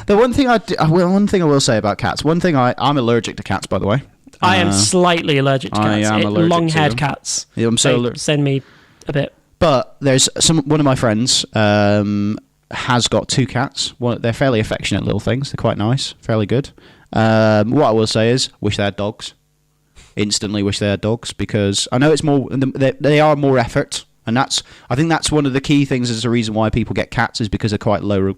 the one thing I will say about cats. One thing I'm allergic to cats, by the way. I am slightly allergic to I cats. am allergic to long-haired them. cats. Yeah, I'm so They allergic. send me a bit. But there's one of my friends has got 2 cats. They're fairly affectionate little things. They're quite nice, fairly good. What I will say is, wish they had dogs. Instantly wish they had dogs, because I know it's more. They are more effort, and I think that's one of the key things as a reason why people get cats, is because they're quite low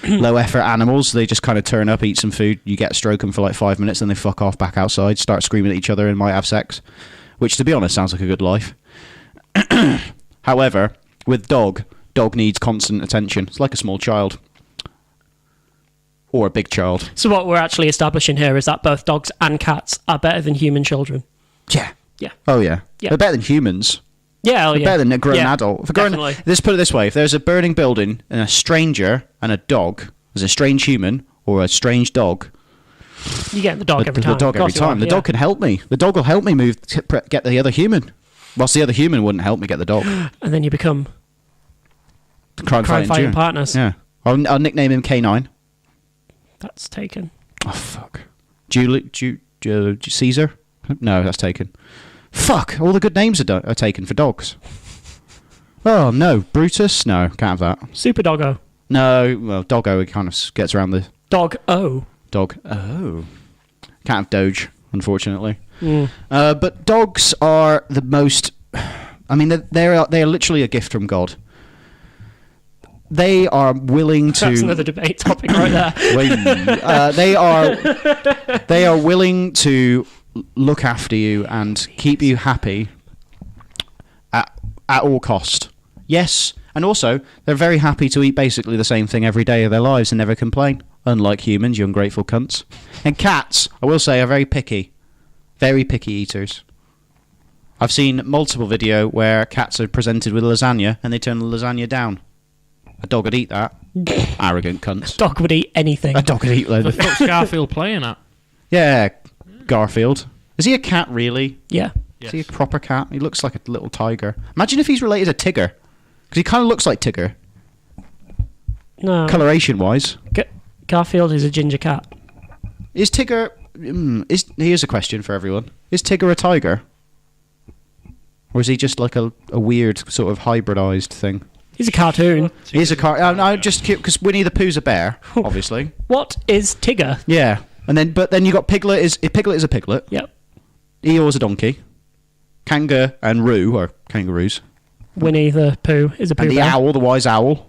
effort animals. They just kind of turn up, eat some food, you get stroke them for like 5 minutes, then they fuck off back outside, start screaming at each other, and might have sex. Which, to be honest, sounds like a good life. However, with dog needs constant attention. It's like a small child. Or a big child. So what we're actually establishing here is that both dogs and cats are better than human children. Yeah. Yeah. Oh, yeah. Yeah. They're better than humans. Yeah, They're better than a grown adult. Definitely. Let's put it this way. If there's a burning building and a stranger and a dog, there's a strange human or a strange dog. You get the dog every time. The dog every time. The dog can help me. The dog will help me get the other human. Whilst the other human wouldn't help me get the dog. And then you become Crime-fighting partners. Yeah. I'll nickname him K9. That's taken. Oh, fuck. Caesar? No, that's taken. Fuck, all the good names are taken for dogs. Oh, no. Brutus? No, can't have that. Super Doggo. No, well, Doggo, it kind of gets around the... Dog-O. Dog. Oh. Can't have Doge, unfortunately. Mm. But dogs are the most... I mean, they are literally a gift from God. They are willing to... That's another debate topic right there. They are willing to look after you and keep you happy at all cost. Yes, and also they're very happy to eat basically the same thing every day of their lives and never complain. Unlike humans, you ungrateful cunts. And cats, I will say, are very picky eaters. I've seen multiple video where cats are presented with lasagna and they turn the lasagna down. A dog would eat that. Arrogant cunts. Dog would eat anything. A dog would eat The fuck's Garfield playing at? Yeah, Garfield. Is he a cat, really? Yeah. Is he a proper cat? He looks like a little tiger. Imagine if he's related to Tigger. Because he kind of looks like Tigger. No. Coloration-wise. Garfield is a ginger cat. Is Tigger... here's a question for everyone. Is Tigger a tiger? Or is he just like a weird sort of hybridized thing? He's a cartoon. He's a car. No, just cute because Winnie the Pooh's a bear, obviously. What is Tigger? Yeah, but then you got Piglet. Piglet is a piglet. Yep. Eeyore's a donkey. Kanga and Roo are kangaroos. Winnie the Pooh is a Pooh And the bear. owl, the wise owl.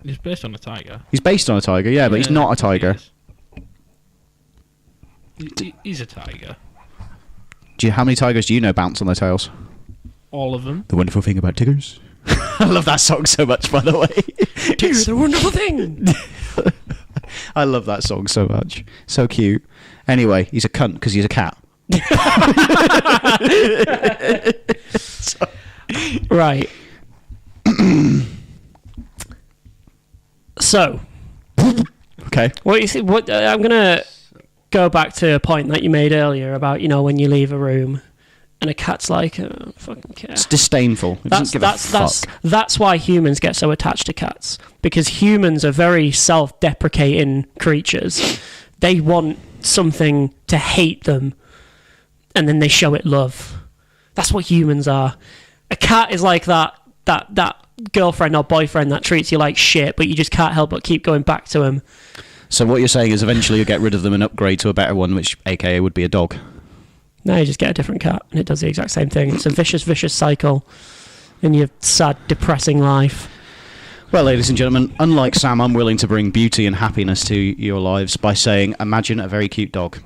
He's based on a tiger. He's based on a tiger, yeah, but he's not a tiger. He's a tiger. How many tigers do you know bounce on their tails? All of them. The wonderful thing about tigers. I love that song so much, by the way. Tigger's a wonderful thing. I love that song so much. So cute. Anyway, he's a cunt because he's a cat. Right. So, Okay. what you see? I'm gonna go back to a point that you made earlier about when you leave a room and a cat's like, oh, fucking cat. It's disdainful. It doesn't give a fuck. That's why humans get so attached to cats, because humans are very self-deprecating creatures. They want something to hate them, and then they show it love. That's what humans are. A cat is like that girlfriend or boyfriend that treats you like shit, but you just can't help but keep going back to him. So what you're saying is eventually you'll get rid of them and upgrade to a better one, which AKA would be a dog. Now you just get a different cat, and it does the exact same thing. It's a vicious cycle in your sad, depressing life. Well, ladies and gentlemen, unlike Sam, I'm willing to bring beauty and happiness to your lives by saying, imagine a very cute dog.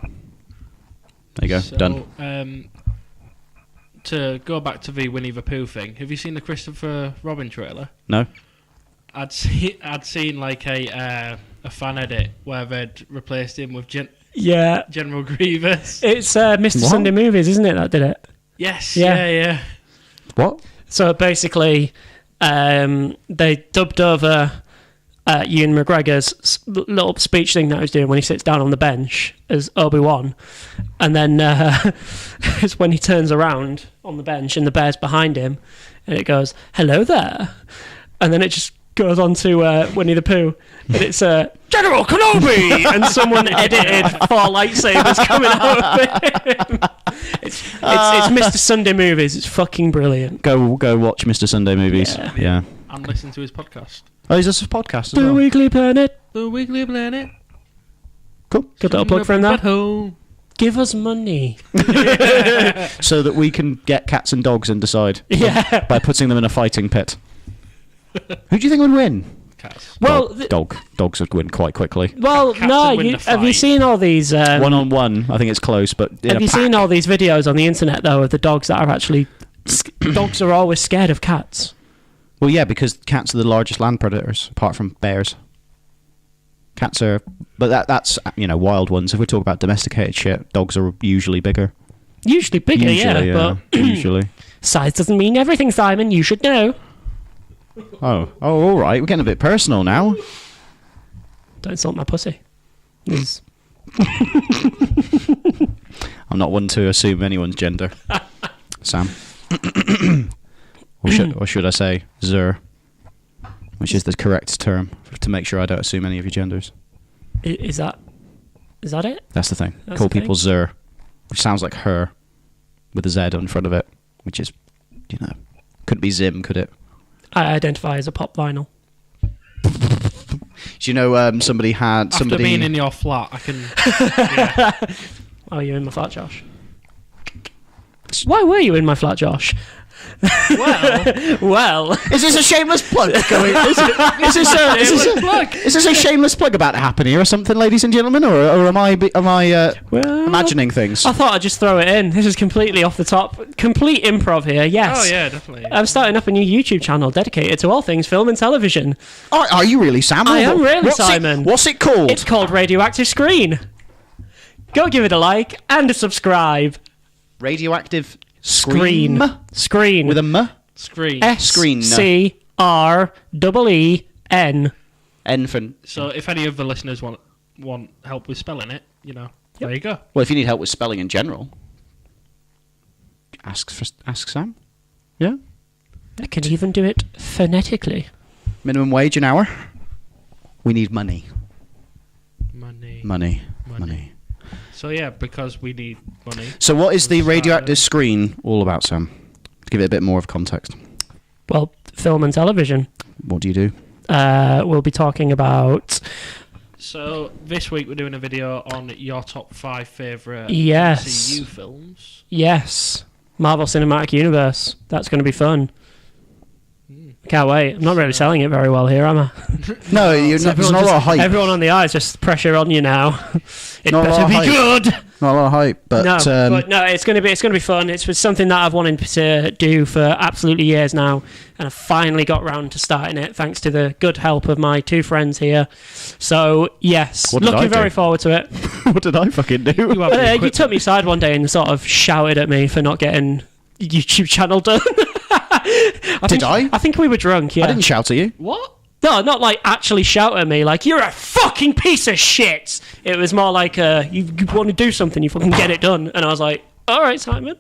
There you go, done. To go back to the Winnie the Pooh thing, have you seen the Christopher Robin trailer? No. I'd seen like a fan edit where they'd replaced him with General Grievous. It's Mr. What? Sunday Movies, isn't it, that did it? Yes, Yeah. yeah. What? So basically, they dubbed over Ewan McGregor's little speech thing that he was doing when he sits down on the bench as Obi-Wan, and then it's when he turns around on the bench and the bear's behind him, and it goes, "Hello there," and then it just goes on to Winnie the Pooh, and it's General Kenobi, and someone edited 4 lightsabers coming out of him. It's Mr. Sunday Movies. It's fucking brilliant. Go watch Mr. Sunday Movies. Yeah. And listen to his podcast. Oh, is this a podcast as The well? Weekly Planet. The Weekly Planet. Cool. Good little plug for him there. Home. Give us money. So that we can get cats and dogs and decide. Yeah. By putting them in a fighting pit. Who do you think would win? Cats. Well, Dogs would win quite quickly. well, Cats no. would win the Have you fight. seen all these? 1-on-1, I think it's close, but in Have a you pack. seen all these videos on the internet though of the dogs that are actually? Dogs are always scared of cats. Well, yeah, because cats are the largest land predators, apart from bears. Cats are, but that's wild ones. If we talk about domesticated shit, dogs are usually bigger. Usually bigger, Usually, but usually. size doesn't mean everything, Simon. You should know. Oh, all right. We're getting a bit personal now. Don't insult my pussy. It's- I'm not one to assume anyone's gender. Sam. or should I say Zer, which is the correct term to make sure I don't assume any of your genders. Is that it? That's the thing. That's Call the people thing? Zer, which sounds like her, with a Z in front of it, which is, couldn't be Zim, could it? I identify as a pop vinyl. Do you know somebody had After somebody being in your flat, I can. Oh, you're in my flat, Josh. Why were you in my flat, Josh? Well, Is this a shameless plug? Is this a shameless plug about to happen here or something, ladies and gentlemen, or am I well, imagining things? I thought I'd just throw it in. This is completely off the top. Complete improv here, yes. Oh yeah, definitely. I'm starting up a new YouTube channel dedicated to all things film and television. Are you really, Sam? I am really, What's Simon. What's it called? It's called Radioactive Screen. Go give it a like and a subscribe. Radioactive Screen. Screen. with a M. Screen. Screen. SCREEN. N for. So if any of the listeners want help with spelling it, there you go. Well, if you need help with spelling in general, ask Sam. Yeah. I can even do it phonetically. Minimum wage an hour. We need money. Money. Money. So yeah, because we need money. So what is the We'll start radioactive screen all about, Sam? To give it a bit more of context. Well, film and television. What do you do? We'll be talking about... So this week we're doing a video on your top 5 favourite Yes. MCU films. Yes. Marvel Cinematic Universe. That's going to be fun. Can't wait. I'm not really selling it very well here, am I? No, there's not a lot of hype. Everyone on the eyes, just pressure on you now. It Not a lot better of be hype. good. Not a lot of hype, but No, it's going to be fun. It's something that I've wanted to do for absolutely years now, and I finally got round to starting it thanks to the good help of my 2 friends here. So yes, What did I looking do? very forward to it. what did I fucking do? You have the You equipment. took me aside one day and sort of shouted at me for not getting YouTube channel done. Did I? I think we were drunk. Yeah. I didn't shout at you. What? No, not like actually shout at me like you're a fucking piece of shit. It was more like you want to do something, you fucking get it done. And I was like, all right, Simon.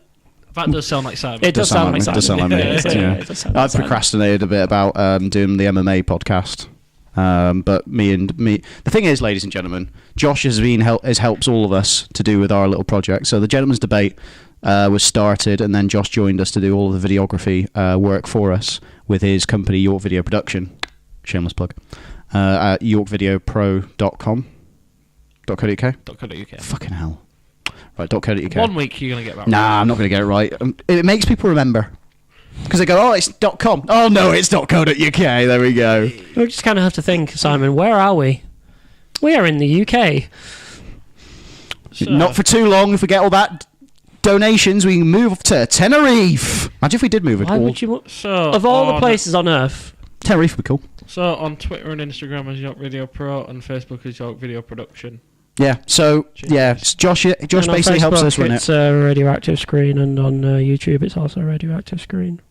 That does sound like Simon. It does sound like me. Simon. Does sound like me. Yeah, Yeah. it does sound like I've Simon. procrastinated a bit about doing the MMA podcast. But me, the thing is, ladies and gentlemen, Josh has helps all of us to do with our little project. So the gentleman's debate was started, and then Josh joined us to do all of the videography work for us with his company York Video Production. Shameless plug. At yorkvideopro.com.co.uk. .co.uk. Fucking hell. Right, .co.uk. 1 week you're going to get that Nah, I'm not going to get it right. It makes people remember. Because they go, oh, it's .com. Oh, no, it's .co.uk. There we go. We just kind of have to think, Simon, where are we? We are in the UK. So, Not for too long. If we get all that donations, we can move to Tenerife. Imagine if we did move it Why all. would you want... So Of all the places on Earth... Tenerife would be cool. So on Twitter and Instagram as York Video Pro and Facebook as York Video Production. Yeah, so, yeah, Josh And on basically helps Facebook, us run it's it. a Radioactive Screen, and on YouTube it's also a Radioactive Screen.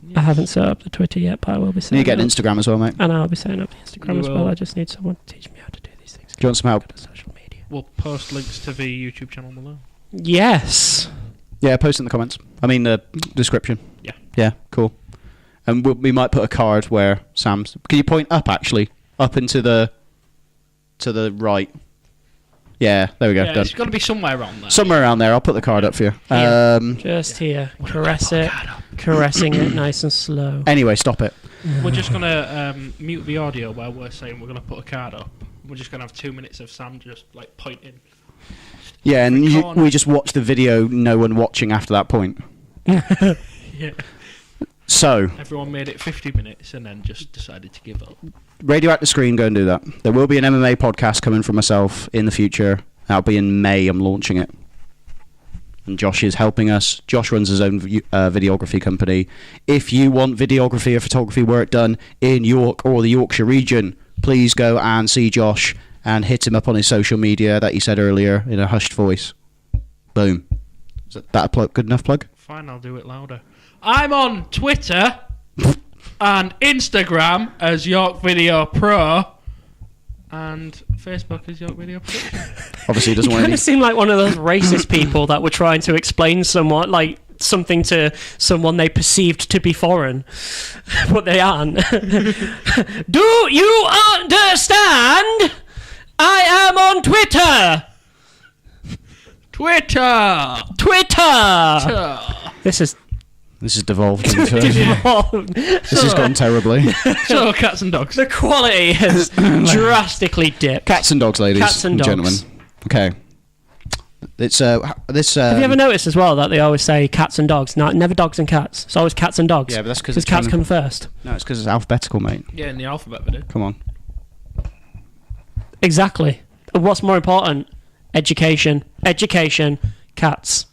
Yes. I haven't set up the Twitter yet, but I will be You setting need to get an up. Instagram as well, mate. And I'll be setting up the Instagram You as well. will. I just need someone to teach me how to do these things. Do you want some help? Go to social media. We'll post links to the YouTube channel below. Yes. Yeah, post it in the comments. I mean, the description. Yeah. Yeah, cool. And we might put a card where Sam's... Can you point up, actually? Up into the... To the right. Yeah, there we go. Yeah, Done. it's got to be somewhere around there. Somewhere around there. I'll put the card up for you. Here. Just here. Caress it. Avocado. Caressing it nice and slow. Anyway, stop it. We're just going to mute the audio while we're saying we're going to put a card up. We're just going to have 2 minutes of Sam just like pointing. Yeah, and Every corner. we just watch the video, no one watching after that point. Yeah. So, Everyone made it 50 minutes and then just decided to give up. Radioactive Screen, go and do that. There will be an MMA podcast coming from myself in the future. That'll be in May. I'm launching it. And Josh is helping us. Josh runs his own videography company. If you want videography or photography work done in York or the Yorkshire region, please go and see Josh and hit him up on his social media that he said earlier in a hushed voice. Boom. Is that a good enough plug? Fine, I'll do it louder. I'm on Twitter and Instagram as York Video Pro and Facebook as York Video Production. Obviously, he You doesn't want kind any... of seem like one of those racist people that were trying to explain somewhat, like something to someone they perceived to be foreign, but they aren't. Do you understand? I am on Twitter. Twitter. This is This has devolved into... This has gone terribly. So, cats and dogs. the quality has drastically dipped. Cats and dogs, ladies Cats and dogs. gentlemen. Okay. It's this. Have you ever noticed as well that they always say cats and dogs? No, never dogs and cats. It's always cats and dogs. Yeah, but that's because because cats come first. No, it's because it's alphabetical, mate. Yeah, in the alphabet, they do. Come on. Exactly. What's more important? Education. Education. Cats.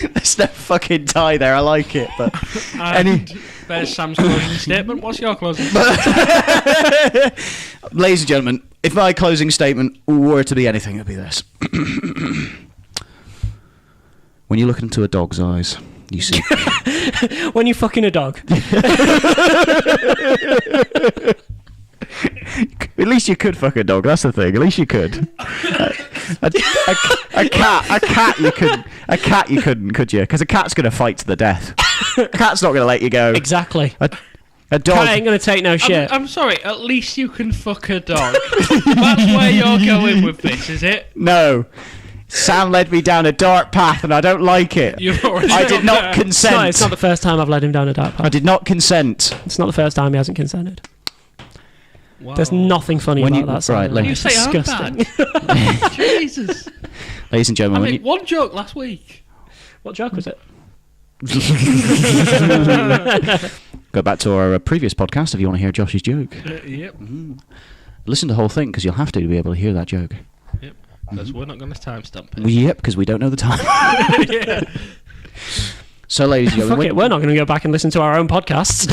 There's no fucking tie there. I like it, but And there's Sam's closing statement. What's your closing statement? ladies and gentlemen, if my closing statement were to be anything, it'd be this: when you look into a dog's eyes, you see. When you fucking a dog. At least you could fuck a dog. That's the thing. At least you could. A cat you couldn't, could you? Because a cat's gonna fight to the death. A cat's not gonna let you go. Exactly. A Cat dog. ain't gonna take no shit. I'm sorry, at least you can fuck a dog. That's where you're going with this, is it? No. Sam led me down a dark path, and I don't like it. You've already I did gone not there. consent. It's not the first time I've led him down a dark I path. did not consent. It's not the first time he hasn't consented. Wow. There's nothing funny When about you- that. Simon. right, let- You It's say I'm disgusting. bad. Jesus. Ladies and I gentlemen, made one joke last week. What joke was it? go back to our previous podcast if you want to hear Josh's joke. Yep. Listen to the whole thing because you'll have to be able to hear that joke. Yep. Because we're not going to timestamp it. Yep, because we don't know the time. Yeah. So, ladies and Fuck gentlemen, it, we're not going to go back and listen to our own podcasts.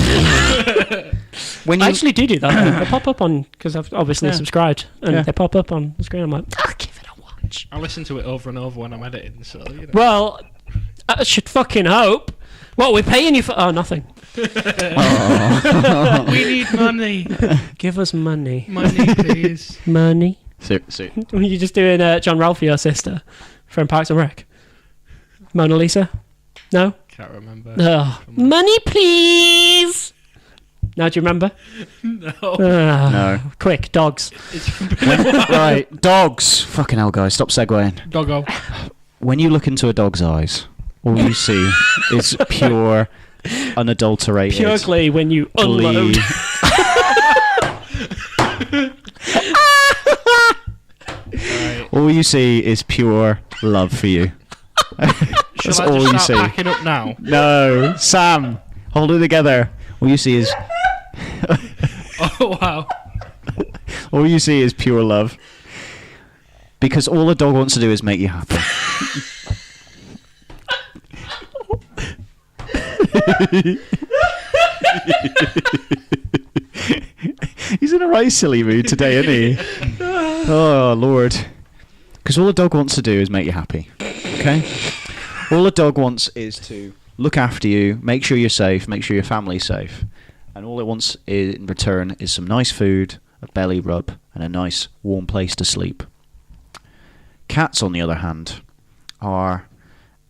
when you I actually do that. Though. They pop up on because I've obviously Yeah. subscribed, and Yeah. they pop up on the screen. I'm like, I'll give it a watch. I listen to it over and over when I'm editing, so, you know. Well, I should fucking hope. What we're paying you for? Oh, nothing. We need money. Give us money. Money, please. Money. so, Were you just doing John Ralphie, your sister, from Parks and Rec? Mona Lisa? No? Can't remember. Oh. Money, please! Now, do you remember? No. no. Quick, dogs. It's Right, dogs. Fucking hell, guys, stop segueing. Doggo. When you look into a dog's eyes, all you see is pure, unadulterated Pure glee when you unload. glee. All you see is pure love for you. That's Shall I all just you start see. packing up now? No, Sam, hold it together. All you see is Oh, wow. all you see is pure love. Because all a dog wants to do is make you happy. He's in a right silly mood today, isn't he? Oh, Lord. Because all a dog wants to do is make you happy. Okay? All a dog wants is to look after you, make sure you're safe, make sure your family's safe. And all it wants in return is some nice food, a belly rub, and a nice warm place to sleep. Cats, on the other hand, are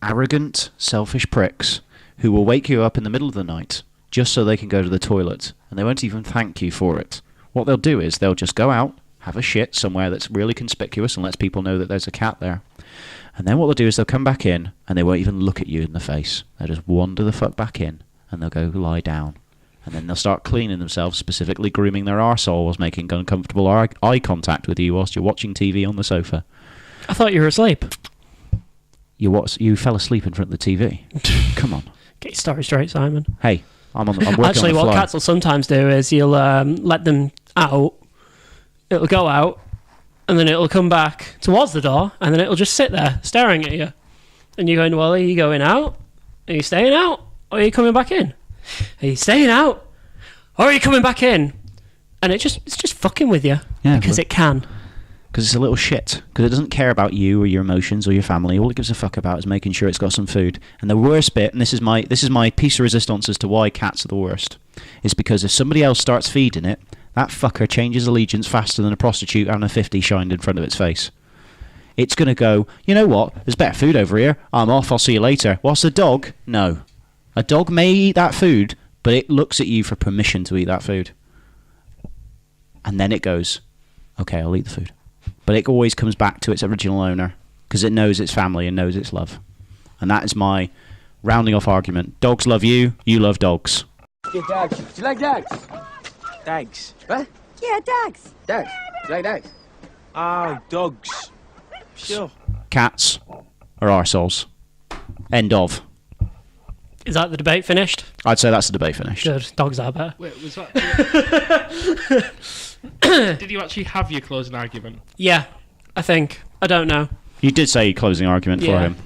arrogant, selfish pricks who will wake you up in the middle of the night just so they can go to the toilet, and they won't even thank you for it. What they'll do is they'll just go out, have a shit somewhere that's really conspicuous and lets people know that there's a cat there. And then what they'll do is they'll come back in and they won't even look at you in the face. They'll just wander the fuck back in and they'll go lie down. And then they'll start cleaning themselves, specifically grooming their arsehole whilst making uncomfortable eye contact with you whilst you're watching TV on the sofa. I thought you were asleep. You fell asleep in front of the TV. Come on. Get your story straight, Simon. Hey, I'm working on the Actually, fly. what cats will sometimes do is you'll let them out. It'll go out, and then it'll come back towards the door, and then it'll just sit there staring at you. And you're going, well, are you going out? Are you staying out? Or are you coming back in? Are you staying out? Or are you coming back in? And it's just fucking with you. Yeah, because it can. Because it's a little shit. Because it doesn't care about you or your emotions or your family. All it gives a fuck about is making sure it's got some food. And the worst bit, and this is my piece of resistance as to why cats are the worst, is because if somebody else starts feeding it, that fucker changes allegiance faster than a prostitute having a 50 shined in front of its face. It's going to go, you know what, there's better food over here, I'm off, I'll see you later. Whilst a dog, no. A dog may eat that food, but it looks at you for permission to eat that food. And then it goes, okay, I'll eat the food. But it always comes back to its original owner, because it knows its family and knows its love. And that is my rounding off argument. Dogs love you, you love dogs. Yeah, dogs. Do you like dogs? Dogs. What? Yeah, dogs. Dogs. Do you like dogs? Oh, dogs. Sure. Cats are arseholes. End of. Is that the debate finished? I'd say that's the debate finished. Good. Dogs are better. Wait, was that... Did you actually have your closing argument? Yeah, I think. I don't know. You did say closing argument for Yeah. him.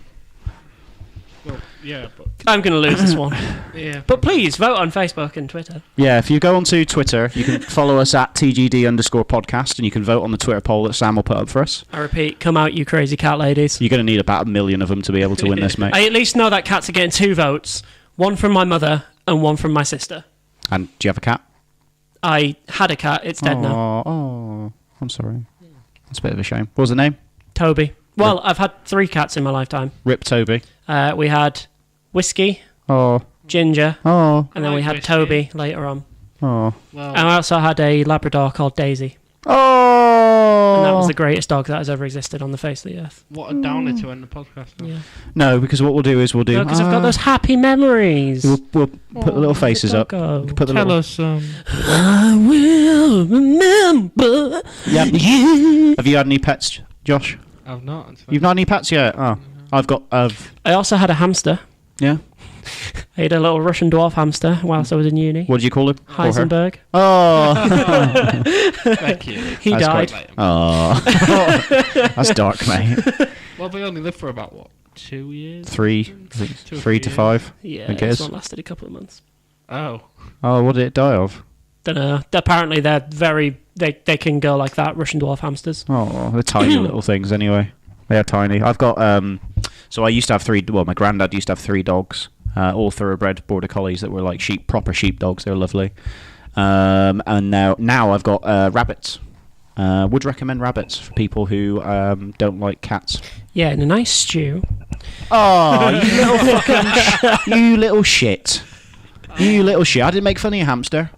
Well, yeah, but... I'm going to lose this one. Yeah. But please, vote on Facebook and Twitter. Yeah, if you go onto Twitter, you can follow us at TGD_podcast, and you can vote on the Twitter poll that Sam will put up for us. I repeat, come out, you crazy cat ladies. You're going to need about 1 million of them to be able to win this, mate. I at least know that cats are getting 2 votes. One from my mother and one from my sister. And do you have a cat? I had a cat. It's dead now. Oh, I'm sorry. That's a bit of a shame. What was the name? Toby. Well, I've had 3 cats in my lifetime. Rip Toby. We had Whiskey, Oh, Ginger, oh, and then I we like had Whiskey. Toby later on. oh. Well, And I also had a Labrador called Daisy. Oh! And that was the greatest dog that has ever existed on the face of the earth. what a downer to end the podcast on. Yeah. No, because what we'll do is we'll do... Because I've got those happy memories. We'll put the little faces up. Doggo. Put the Tell little... us, I will remember you. Have you had any pets, Josh? I've not. Actually. You've not had any pets yet? Oh. I've got... I also had a hamster. yeah? I had a little Russian dwarf hamster whilst I was in uni. What did you call it? Or her? Heisenberg. Oh! Thank you. He That's died. Quite late. Oh. That's dark, mate. Well, they only lived for about, what, 2 years? 3 2 or 3 to 3 5. Yeah, I this guess. one lasted a couple of months. Oh. Oh, what did it die of? Don't know. Apparently, they're very. They can go like that. Russian dwarf hamsters. Oh, they're tiny little things anyway. They are tiny. I've got... So I used to have 3... Well, my granddad used to have 3 dogs. All thoroughbred border collies that were like proper sheep dogs. They were lovely. And now I've got rabbits. Would recommend rabbits for people who don't like cats. Yeah, in a nice stew. Oh, you little fucking... you little shit. You little shit. I didn't make fun of your hamster.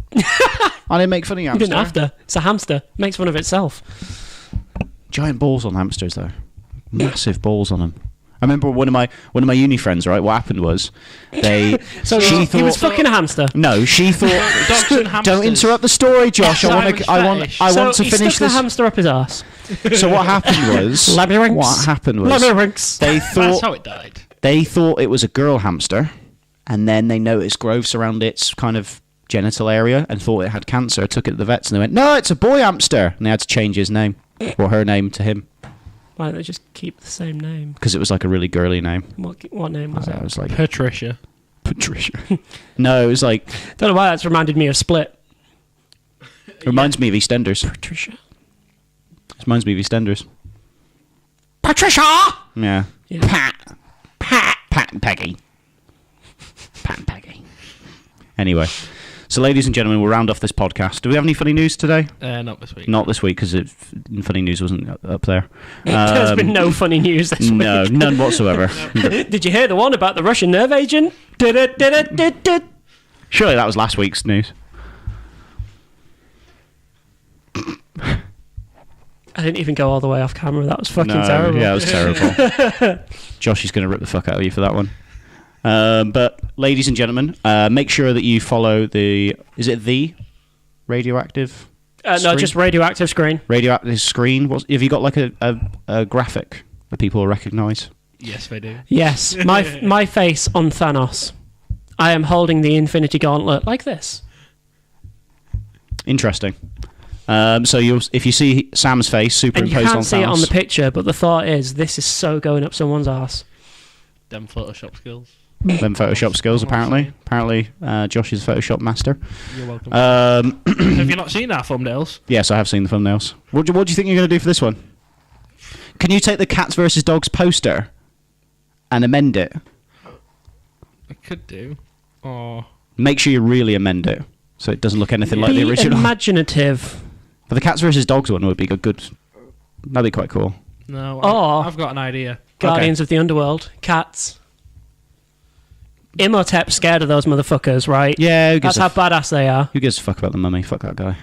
I didn't make fun of your You hamster. didn't have to. It's a hamster. It makes fun of itself. Giant balls on hamsters, though. Massive balls on them. I remember one of my uni friends, right? What happened was So he was fucking a hamster. No, she thought. Dogs and hamsters. Don't interrupt the story, Josh. I want to Simon's fetish. finish He stuck the this. hamster up his arse. So what happened was... Labyrinths. What happened was... Labyrinths. They That's thought... how it died. They thought it was a girl hamster, and then they noticed growths around its kind of genital area and thought it had cancer. Took it to the vets, and they went, "No, it's a boy hamster." And they had to change his name, or her name, to him, Why don't they just keep the same name? because it was like a really girly name. What name was It it? was like Patricia. Patricia. No, it was like... Don't know why that's reminded me of Split. Reminds me of EastEnders. Patricia. Reminds me of EastEnders. Patricia! Yeah. Yeah. Pat and Peggy. Pat and Peggy. Anyway, so ladies and gentlemen, we'll round off this podcast. Do we have any funny news today? Not this week. Not this week, because funny news wasn't up there. There's been no funny news this week. No, none whatsoever. Did you hear the one about the Russian nerve agent? Did. Surely that was last week's news. I didn't even go all the way off camera. That was fucking terrible. Yeah, it was terrible. Josh is going to rip the fuck out of you for that one. But, ladies and gentlemen, make sure that you follow the... Is it the Radioactive? No, Screen? just radioactive screen. Radioactive screen? Have you got like a graphic that people will recognise? Yes, they do. Yes, my face on Thanos. I am holding the Infinity Gauntlet like this. Interesting. So if you see Sam's face And you superimposed on can't see it on Thanos- the picture, but the thought is, this is so going up someone's arse. Them Photoshop skills. them Photoshop skills, apparently. Apparently, Josh is a Photoshop master. You're welcome. Have you not seen our thumbnails? Yes, I have seen the thumbnails. What do you think you're going to do for this one? Can you take the Cats vs Dogs poster and amend it? I could do. Or Make sure you really amend it so it doesn't look anything like the Be original. imaginative. But the Cats vs Dogs one would be good. That'd be quite cool. no. Or- I've got an idea. Guardians of the Underworld. Cats. Imhotep scared of those motherfuckers, right? Yeah, who That's gives, how badass they are. who gives a fuck about the mummy? Fuck that guy.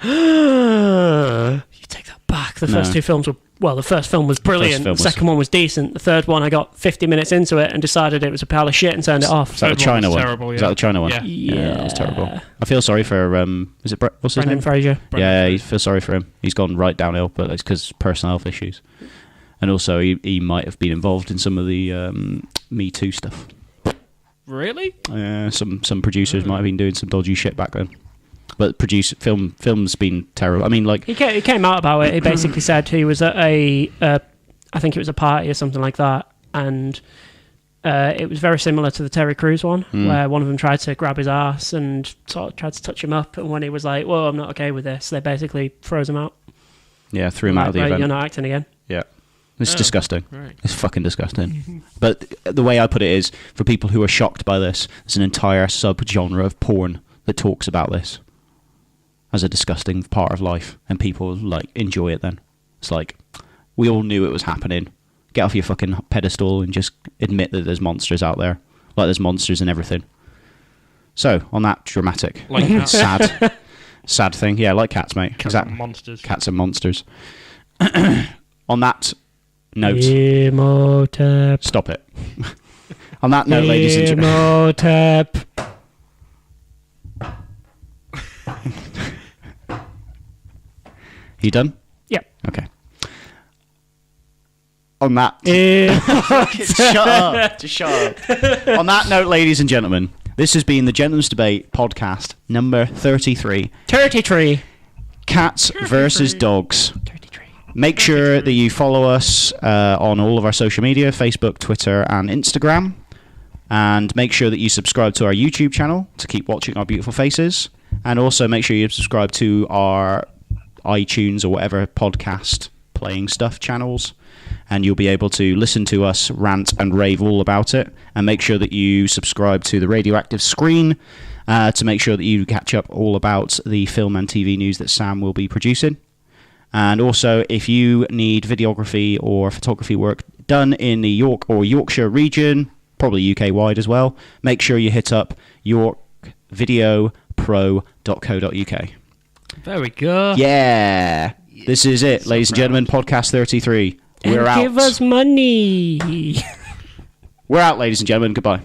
You take that back. The first No. two films were... Well, the first film was brilliant. film The was- second one was decent. The third one, I got 50 minutes into it and decided it was a pile of shit and turned it off. Is that the Third one China was one? terrible, Is yeah. that the China one? Yeah. Yeah. that was terrible. I feel sorry for is it what's his Brendan name? Fraser. Yeah, you feel sorry for him. He's gone right downhill, but it's because personal health issues, and also he might have been involved in some of the Me Too stuff. Really? Some producers might have been doing some dodgy shit back then. But film's been terrible. I mean, like He came out about it. He basically said he was at I think it was a party or something like that, and it was very similar to the Terry Crews one, where one of them tried to grab his ass and sort of tried to touch him up, and when he was like, "Whoa, I'm not okay with this," they basically froze him out. yeah, threw him out of the Right, event. you're not acting again. Yeah, it's Oh. disgusting. Right. It's fucking disgusting. But the way I put it is, for people who are shocked by this, there's an entire sub-genre of porn that talks about this as a disgusting part of life, and people like enjoy it. Then it's like we all knew it was happening. Get off your fucking pedestal and just admit that there's monsters out there, like there's monsters in everything. So on that dramatic, Like cats. sad thing, yeah, like cats, mate. Cats Exactly. are monsters. Cats and monsters. On that note, Imhotep. stop it. On that note, ladies and gentlemen. Imhotep. You done? Yep. Okay. On that... Imhotep. Shut up. Just shut up. On that note, ladies and gentlemen, this has been the Gentleman's Debate podcast number 33. 33. Cats versus dogs. 33. Make sure that you follow us on all of our social media, Facebook, Twitter, and Instagram. And make sure that you subscribe to our YouTube channel to keep watching our beautiful faces. And also make sure you subscribe to our iTunes or whatever podcast playing stuff channels. And you'll be able to listen to us rant and rave all about it. And make sure that you subscribe to the Radioactive Screen to make sure that you catch up all about the film and TV news that Sam will be producing. And also, if you need videography or photography work done in the York or Yorkshire region, probably UK-wide as well, make sure you hit up yorkvideopro.co.uk. There we go. Yeah! This is it, ladies and gentlemen, podcast 33. We're And out. give us money. We're out, ladies and gentlemen. Goodbye.